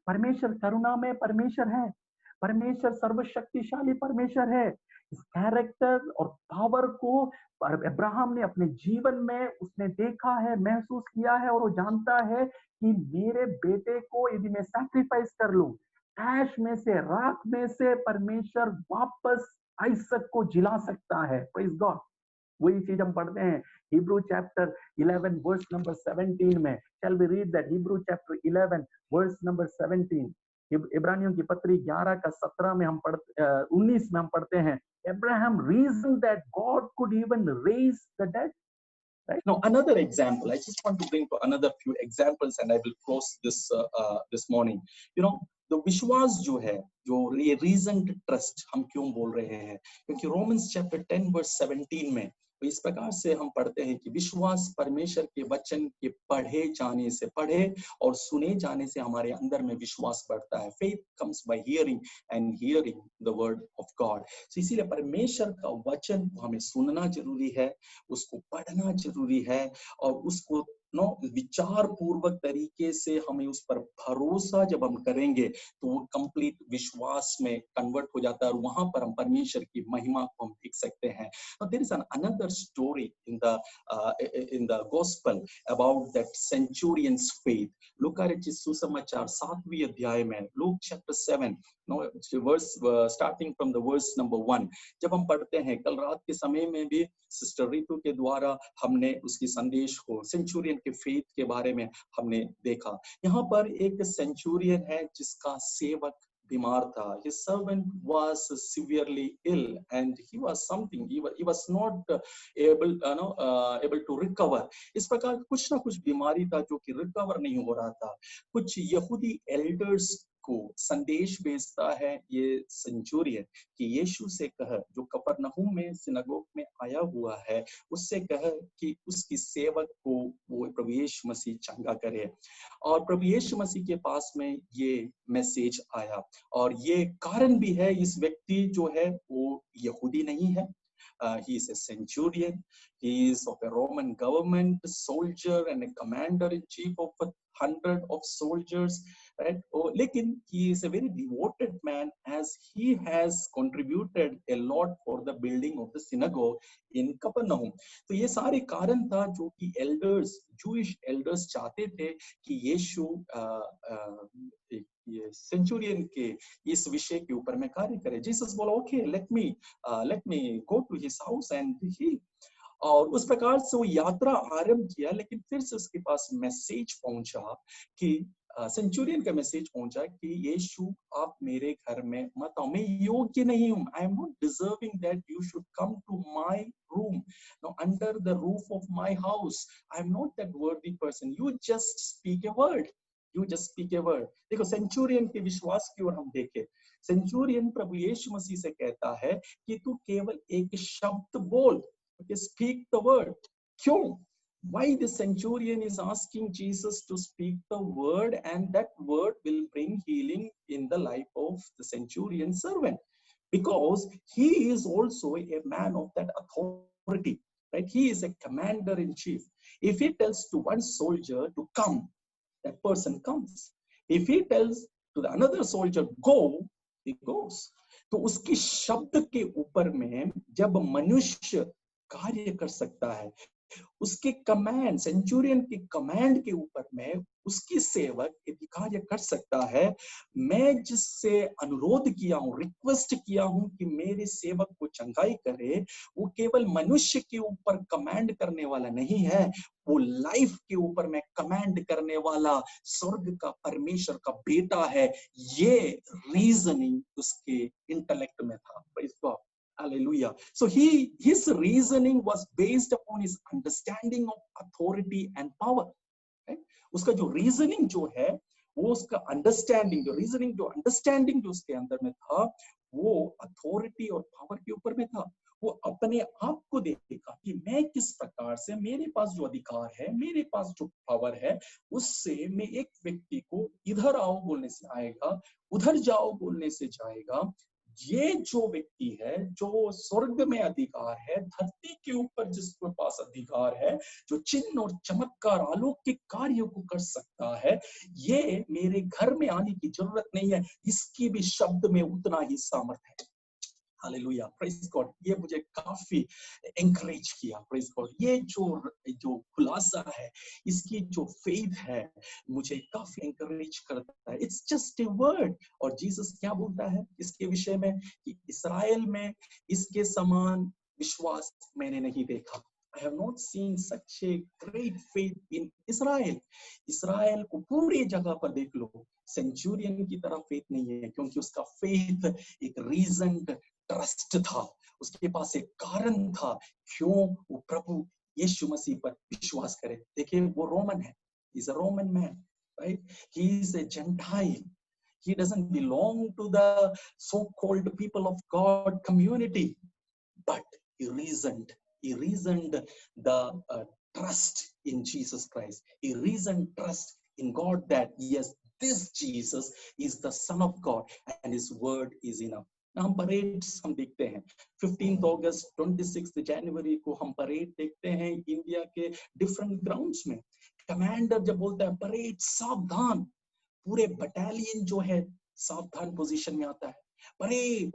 परमेश्वर करुणा में परमेश्वर है, परमेश्वर सर्वशक्तिशाली परमेश्वर है। इस कैरेक्टर और पावर को अब्राहम ने अपने जीवन में उसने देखा है, महसूस किया है, और वो जानता है कि मेरे बेटे को यदि मैं सैक्रिफाइस कर लूं, ऐश में से, राख में से परमेश्वर वापस आइसक को जिला सकता है। Praise God. वही चीज हम पढ़ते हैं हिब्रू चैप्टर 11 वर्स नंबर 17 में। Shall we read that? Hebrew chapter 11 verse number 17। इब्रानियों की पत्री 11 का 17 में हम पढ़ते 19 में हम पढ़ते हैं, Abraham reasoned that God could even raise the dead. Right? Now, another example. I just want to bring another few examples, and I will close this morning. You know, the विश्वास जो है, जो reasoned trust हम क्यों बोल रहे हैं? क्योंकि Romans chapter 10 verse 17 में तो इस प्रकार से हम पढ़ते हैं कि विश्वास परमेश्वर के वचन के पढ़े जाने से, पढ़े और सुने जाने से हमारे अंदर में विश्वास बढ़ता है। Faith comes by hearing and hearing the word of God. So इसीलिए परमेश्वर का वचन को हमें सुनना जरूरी है, उसको पढ़ना जरूरी है, और उसको विचार पूर्वक तरीके से हमें उस पर भरोसा जब हम करेंगे तो वो कंप्लीट विश्वास में कन्वर्ट हो जाता है, और वहां पर हम परमेश्वर की महिमा को हम देख सकते हैं। There is another story in the gospel about that centurion's faith. लूका रचित सुसमाचार 7वीं अध्याय में, Luke chapter 7, verse starting from the verse number 1, जब हम पढ़ते हैं, कल रात के समय में भी सिस्टर रितु के द्वारा हमने उसकी संदेश को सेंचुरियन के फेथ के बारे में हमने देखा। यहाँ पर एक सेंचुरियन है जिसका सेवक बीमार था। His servant was severely ill and he was not able to recover. इस प्रकार कुछ ना कुछ बीमारी था जो कि रिकवर नहीं हो रहा था। कुछ यहूदी एल्डर्स को संदेश भेजता है ये सेंचुरियन कि यीशु से कह, जो कफरनहूम में सिनगोग में आया हुआ है, उससे कह कि उसकी सेवक को वो प्रभु यीशु मसीह चंगा करे। और प्रभु यीशु मसीह के पास में ये मैसेज आया, और ये कारण भी है, इस व्यक्ति जो है वो यहूदी नहीं है। He is a centurion. He is of a Roman government, soldier and a commander-in-chief of 100 of soldiers. Right? Oh, लेकिन he is a very devoted man, as he has contributed a lot for the building of the synagogue in Capernaum. तो ये सारे कारण था जो कि elders, Jewish elders चाहते थे कि यीशु ये सेंचुरियन के इस विषय के ऊपर में कार्य करे। जीसस बोला, okay, let me go to his house and he, और उस प्रकार से वो यात्रा आरंभ किया। लेकिन फिर से उसके पास मैसेज पहुंचा कि सेंचुरियन का मैसेज पहुंचा कि यीशु आप मेरे घर में मत आओ, मैं योग्य नहीं हूं। I am not deserving that you should come to my room, no under the roof of my house. I am not that worthy person, you just speak a word, you just speak a word. देखो सेंचुरियन के विश्वास की ओर हम देखें, सेंचुरियन प्रभु यीशु मसीह से कहता है कि तू केवल एक शब्द बोल, स्पीक द वर्ड। क्यों? Why the centurion is asking Jesus to speak the word, and that word will bring healing in the life of the centurion servant? Because he is also a man of that authority, right? He is a commander in chief. If he tells to one soldier to come, that person comes. If he tells to the another soldier go, he goes. तो उसकी शब्द के ऊपर में जब मनुष्य कार्य कर सकता है, उसके कमांड, सेंचुरियन की कमांड के ऊपर में उसकी सेवक यदि कार्य कर सकता है, मैं जिससे अनुरोध किया हूं, रिक्वेस्ट किया हूं कि मेरे सेवक को चंगाई करे, वो केवल मनुष्य के ऊपर कमांड करने वाला नहीं है, वो लाइफ के ऊपर में कमांड करने वाला स्वर्ग का परमेश्वर का बेटा है। ये रीजनिंग उसके इंटेलेक्ट में था। Praise God, Hallelujah. So his reasoning was based upon his understanding of authority and power. Right? उसका जो reasoning जो है, वो उसका understanding, जो reasoning, जो understanding जो उसके अंदर में था, वो authority और power के ऊपर में था। वो अपने आप को देखा कि मैं किस प्रकार से, मेरे पास जो अधिकार है, मेरे पास जो पावर है, उससे मैं एक व्यक्ति को इधर आओ बोलने से आएगा, उधर जाओ बोलने से जाएगा, ये जो व्यक्ति है, जो स्वर्ग में अधिकार है, धरती के ऊपर जिसके पास अधिकार है, जो चिन्ह और चमत्कार अलौकिक कार्यों को कर सकता है, ये मेरे घर में आने की जरूरत नहीं है, इसकी भी शब्द में उतना ही सामर्थ्य है। Hallelujah, praise God. ये मुझे काफी एंकरेज किया, प्रेज गॉड। ये जो खुलासा है, इसकी जो फेथ है, मुझे काफी एंकरेज करता है। It's just a word. और जीसस क्या बोलता है इसके विषय में कि इसराइल में इसके समान विश्वास मैंने नहीं देखा। I have not seen such a great faith in Israel. Israel को पूरी जगह पर देख लो, सेंचुरियन की तरह फेथ नहीं है, क्योंकि उसका फेथ एक रीजन ट्रस्ट था, उसके पास एक कारण था क्यों वो प्रभु यीशु मसीह पर विश्वास करे। देखिए वो रोमन है, is a Roman man, right? He is a gentile, he doesn't belong to the so called people of God community, but he reasoned the trust in Jesus Christ. He reasoned trust in God that yes, this Jesus is the Son of God and his word is enough. हम परेड्स हम देखते हैं, 15 अगस्त 26 जनवरी को हम परेड देखते हैं इंडिया के डिफरेंट ग्राउंड्स में। कमांडर जब बोलता है परेड सावधान, पूरे बटालियन जो है सावधान पोजीशन में आता है। परेड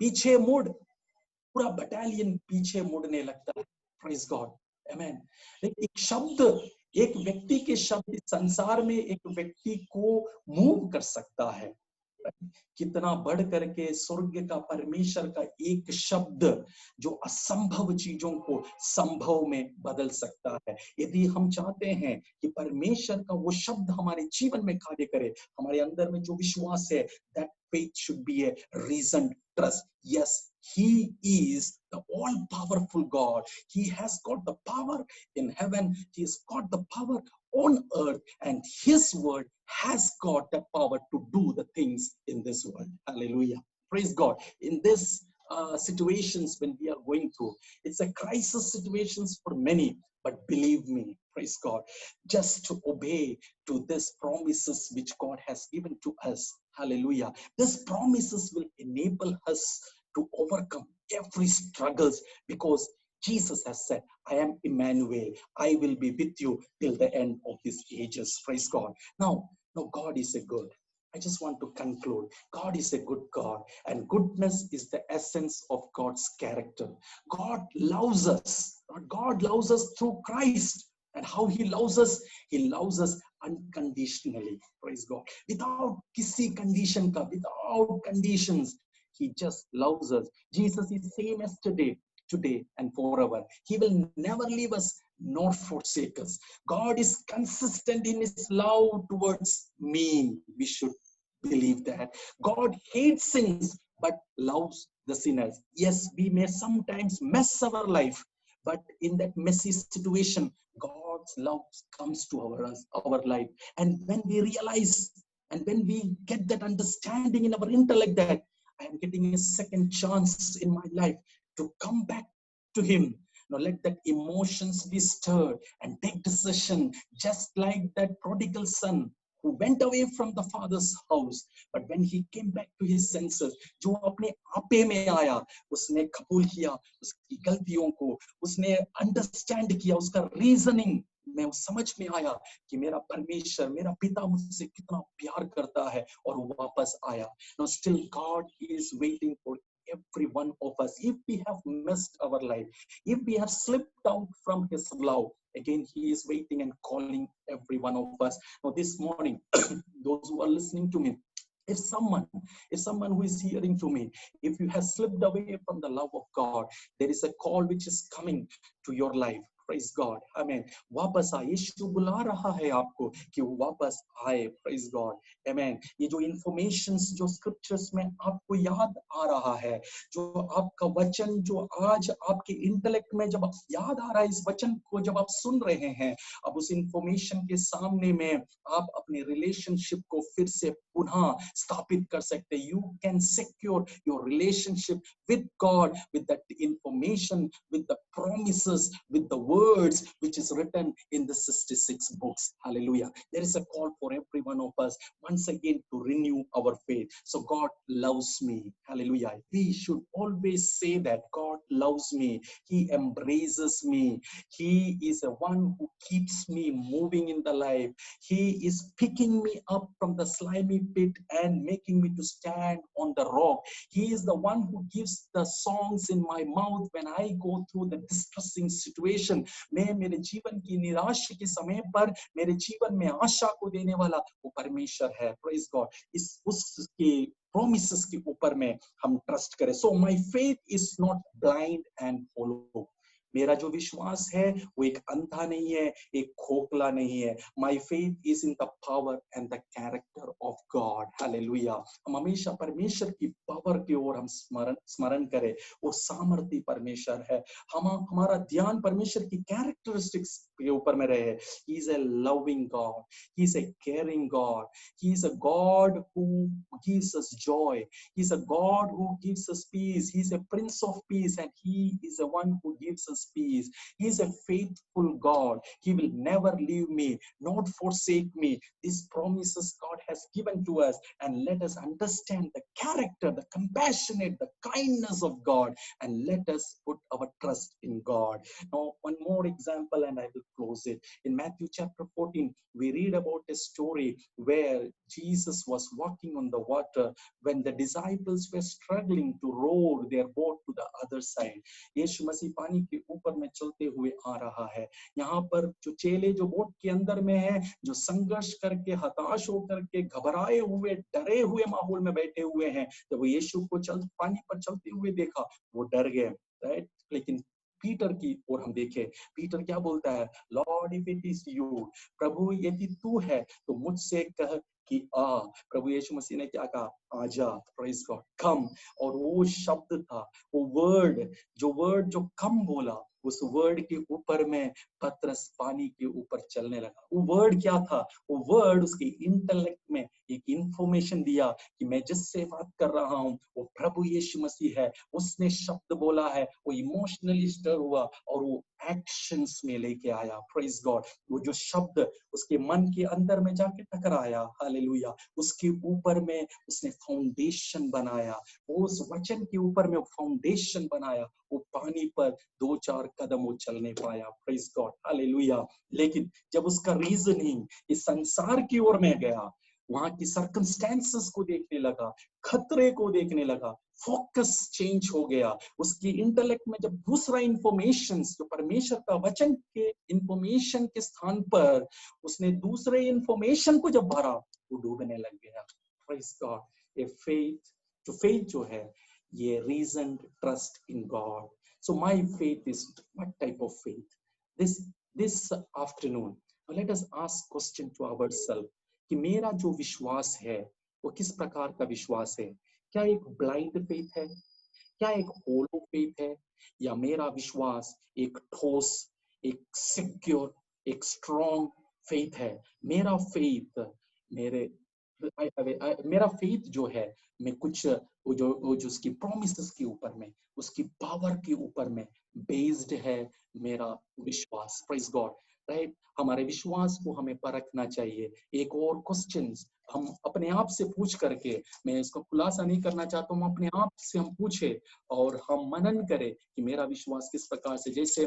पीछे मुड़, पूरा बटालियन पीछे मुड़ने लगता है। प्रेज गॉड, आमेन। एक शब्द, एक व्यक्ति के शब्द संसार में एक व्यक्ति को मूव कर सकता है। कितना बढ़ करके स्वर्ग का परमेश्वर का एक शब्द जो असंभव चीजों को संभव में बदल सकता है। यदि हम चाहते हैं कि परमेश्वर का वो शब्द हमारे जीवन में कार्य करे, हमारे अंदर में जो विश्वास है, that faith should be a reasoned trust. Yes, he is the all powerful God. He has got the power in heaven, he has got the power on earth, and his word has got the power to do the things in this world. Hallelujah, praise God. In this situations when we are going through, it's a crisis situations for many, but believe me, praise God, just to obey to these promises which God has given to us. Hallelujah, these promises will enable us to overcome every struggles, because Jesus has said, I am Emmanuel, I will be with you till the end of these ages. Praise God. Now God is a good. I just want to conclude. God is a good God, and goodness is the essence of God's character. God loves us. God loves us through Christ. And how he loves us unconditionally. Praise God. Without kisi condition ka, without conditions, he just loves us. Jesus is same yesterday, today, and forever. He will never leave us nor forsake us. God is consistent in his love towards me. We should believe that. God hates sins but loves the sinners. Yes, we may sometimes mess our life, but in that messy situation, God's love comes to our life. And when we realize, and when we get that understanding in our intellect that I am getting a second chance in my life to come back to him. Now let that emotions be stirred and take decision, just like that prodigal son who went away from the father's house, but when he came back to his senses, जो अपने आपे में आया, उसने कबूल किया उसकी गलतियों को, उसने अंडरस्टैंड किया, उसका रीजनिंग में समझ में आया कि मेरा परमेश्वर, मेरा पिता मुझसे कितना प्यार करता है, और वापस आया. Now still God is waiting for every one of us. If we have missed our life, if we have slipped out from his love, again he is waiting and calling every one of us. Now this morning, those who are listening to me, if someone who is hearing to me, if you have slipped away from the love of God, there is a call which is coming to your life. Praise God. Amen. वापस आए, यीशु बुला रहा है आपको कि वापस आए. Praise God. Amen. ये जो informations जो scriptures में आपको याद आ रहा है, जो आपका वचन जो आज आपके intellect में जब याद आ रहा है, इस वचन को जब आप सुन रहे हैं, अब उस information के सामने में आप अपने relationship को फिर से पुनः स्थापित कर सकते. You can secure your relationship with God with that information, with the promises, with the word words which is written in the 66 books. Hallelujah. There is a call for every one of us once again to renew our faith. So God loves me. Hallelujah. We should always say that God loves me. He embraces me. He is the one who keeps me moving in the life. He is picking me up from the slimy pit and making me to stand on the rock. He is the one who gives the songs in my mouth when I go through the distressing situation. मैं मेरे जीवन की निराशा के समय पर मेरे जीवन में आशा को देने वाला वो परमेश्वर है. Praise God. इस उसके promises के ऊपर में हम ट्रस्ट करें. So my faith is not blind and hollow. मेरा जो विश्वास है वो एक अंधा नहीं है, एक खोखला नहीं है. My faith is in the power and the character of God. Hallelujah. हम हमेशा परमेश्वर की पावर की ओर हम स्मरण करें. वो सामर्थी परमेश्वर है. हमारा ध्यान परमेश्वर की कैरेक्टरिस्टिक्स के ऊपर में रहे. He is a loving God. He is a caring God. He is a God who gives us joy. He is a God who gives us peace. He is a Prince of Peace, and He is the one who gives us peace. He is a faithful God. He will never leave me, not forsake me. These promises God has given to us, and let us understand the character, the compassionate, the kindness of God, and let us put our trust in God. Now, one more example, and I will close it. In Matthew chapter 14, we read about a story where Jesus was walking on the water when the disciples were struggling to row their boat to the other side. यीशु मसीह पानी के ऊपर में चलते हुए आ रहा है. यहाँ पर जो चेले जो बोट के अंदर में है, जो संघर्ष करके, हताश होकर के, घबराए हुए, डरे हुए माहौल में बैठे हुए हैं, जब वो यीशु को पानी पर चलते हुए देखा, वो डर गए. राइट? लेकिन पीटर की ओर हम देखें, पीटर क्या बोलता है? Lord if it is you, प्रभु यदि तू है तो मुझसे कह कि आ. प्रभु यीशु मसीह ने क्या कहा? आजा. Praise God. कम. और वो शब्द था, वो वर्ड जो कम बोला, उस वर्ड के ऊपर में पतरस पानी के ऊपर चलने लगा. वो वर्ड क्या था? वो वर्ड उसके इंटेलेक्ट में एक इंफॉर्मेशन दिया कि मैं जिससे बात कर रहा हूं वो प्रभु यीशु मसीह है. उसने शब्द बोला है, वो इमोशनली स्टर हुआ और वो एक्शंस में लेके आया. Praise God. वो जो शब्द उसके मन के अंदर में जाके टकराया, हालेलुया, उसके ऊपर में उसने फाउंडेशन बनाया. उस वचन के ऊपर में फाउंडेशन बनाया. वो पानी पर 2-4 कदम वो चलने पाया. Praise God. हालेलुया. लेकिन जब उसका रीजनिंग इस संसार की ओर में गया, वहां की सर्कमस्टेंसेस को देखने लगा, खतरे को देखने लगा, फोकस चेंज हो गया. उसकी इंटेलेक्ट में जब दूसरा इंफॉर्मेशन, जो परमेश्वर का वचन के इंफॉर्मेशन के स्थान पर उसने दूसरे इंफॉर्मेशन को जब भरा, वो डूबने लग गया. Praise God. ए फेथ जो है, ये reason trust in God. So my faith is what type of faith? This afternoon let us ask question to ourself कि मेरा जो विश्वास है वो किस प्रकार का विश्वास है? क्या एक ब्लाइंड फेथ है? क्या एक होलो फेथ है? या मेरा विश्वास एक ठोस, एक सिक्योर, एक स्ट्रॉन्ग फेथ है? मेरा फेथ जो है, मैं कुछ वो जो उसकी प्रोमिसेस के ऊपर में, उसकी पावर के ऊपर में बेस्ड है मेरा विश्वास. Praise God. राइट? हमारे विश्वास को हमें परखना चाहिए. एक और क्वेश्चन हम अपने आप से पूछ करके, मैं इसको खुलासा नहीं करना चाहता हूँ, अपने आप से हम पूछे और हम मनन करें कि मेरा विश्वास किस प्रकार से. जैसे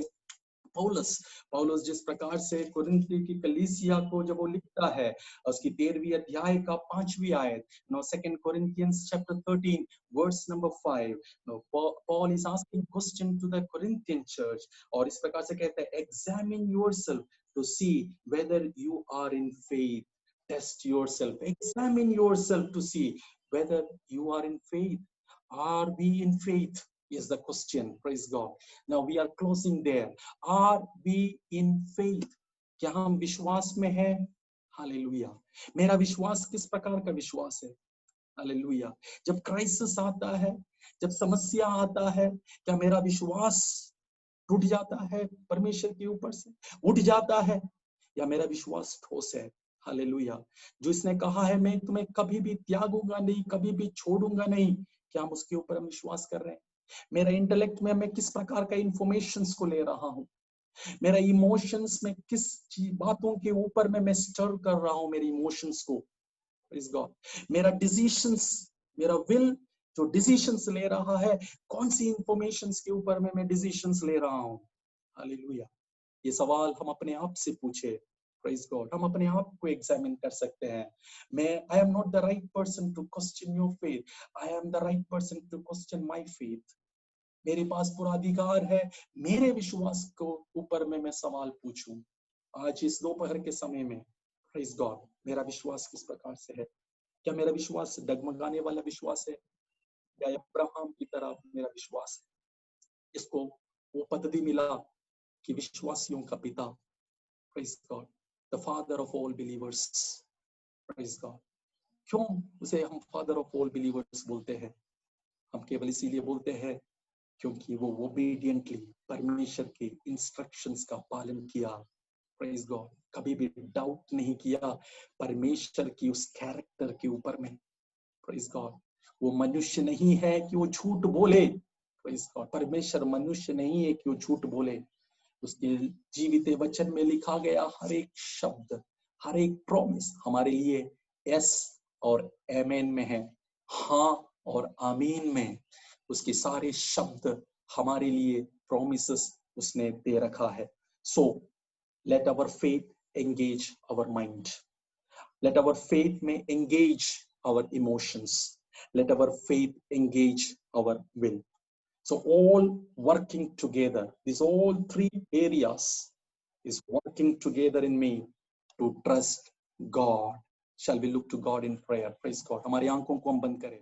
पौलुस जिस प्रकार से कुरिन्थी की कलीसिया को जब वो लिखता है, उसकी 13वीं अध्याय का 5वीं आयत, now 2 Corinthians chapter 13 verse number 5, now Paul is asking question to the Corinthian church, और इस प्रकार से कहता है, examine yourself to see whether you are in faith. Test yourself, examine yourself to see whether you are in faith. Are we in faith? Is the question. Praise God. Now we are closing there. Are we in faith? क्या हम विश्वास में हैं? हालेलुया. मेरा विश्वास किस प्रकार का विश्वास है? हालेलुया. जब क्राइसिस आता है, जब समस्या आता है, क्या मेरा विश्वास टूट जाता है परमेश्वर के ऊपर से, उठ जाता है, या मेरा विश्वास ठोस है? हालेलुया. जो इसने कहा है मैं तुम्हें कभी भी त्यागूंगा नहीं, कभी भी छोड़ूंगा नहीं, क्या हम उसके ऊपर हम विश्वास कर रहे हैं? मेरा इंटेलेक्ट में मैं किस प्रकार का इंफॉर्मेशन को ले रहा हूं? मेरा इमोशंस में किस बातों के ऊपर में मैं स्टर कर रहा हूं मेरे इमोशंस को, प्रेज गॉड। मेरा डिसीजंस, मेरा विल जो डिसीजंस ले रहा है, कौन सी इंफॉर्मेशंस के ऊपर में मैं डिसीजंस ले रहा हूं। हालेलुया। ये सवाल हम अपने आप से पूछे, प्रेज गॉड। हम अपने आप को एग्जामिन कर सकते हैं। मैं I am not the right person to question your faith, I am the right person to question my faith. मेरे पास पूरा अधिकार है मेरे विश्वास को ऊपर में मैं सवाल पूछूं। आज इस दोपहर के समय में, प्रेज गॉड, मेरा विश्वास किस प्रकार से है? क्या मेरा विश्वास डगमगाने वाला विश्वास है, या अब्राहम की तरह मेरा विश्वास है, इसको वो पदवी मिला कि विश्वासियों का पिता, praise God, the father of all believers, praise God. क्यों उसे हम फादर ऑफ ऑल बिलीवर्स बोलते हैं? हम केवल इसीलिए बोलते हैं क्योंकि वो ओबीडियंटली परमेश्वर के इंस्ट्रक्शंस का पालन किया, प्रेज गॉड। कभी भी डाउट नहीं किया परमेश्वर की उस कैरेक्टर के ऊपर में, प्रेज गॉड। वो मनुष्य नहीं है कि वो झूठ बोले, प्रेज गॉड। परमेश्वर मनुष्य नहीं है कि वो झूठ बोले। उसके जीवित वचन में लिखा गया हर एक शब्द, हर एक प्रॉमिस हमारे लिए यस और आमीन में है, हाँ और आमीन में। उसके सारे शब्द हमारे लिए प्रॉमिसेस उसने दे रखा है। So let our faith engage our mind, let our faith में engage our emotions, let our faith engage our will. So all working together, these all three areas is working together in me to trust God. Shall we look to God in prayer? Praise God. हमारी आंखों को हम बंद करें।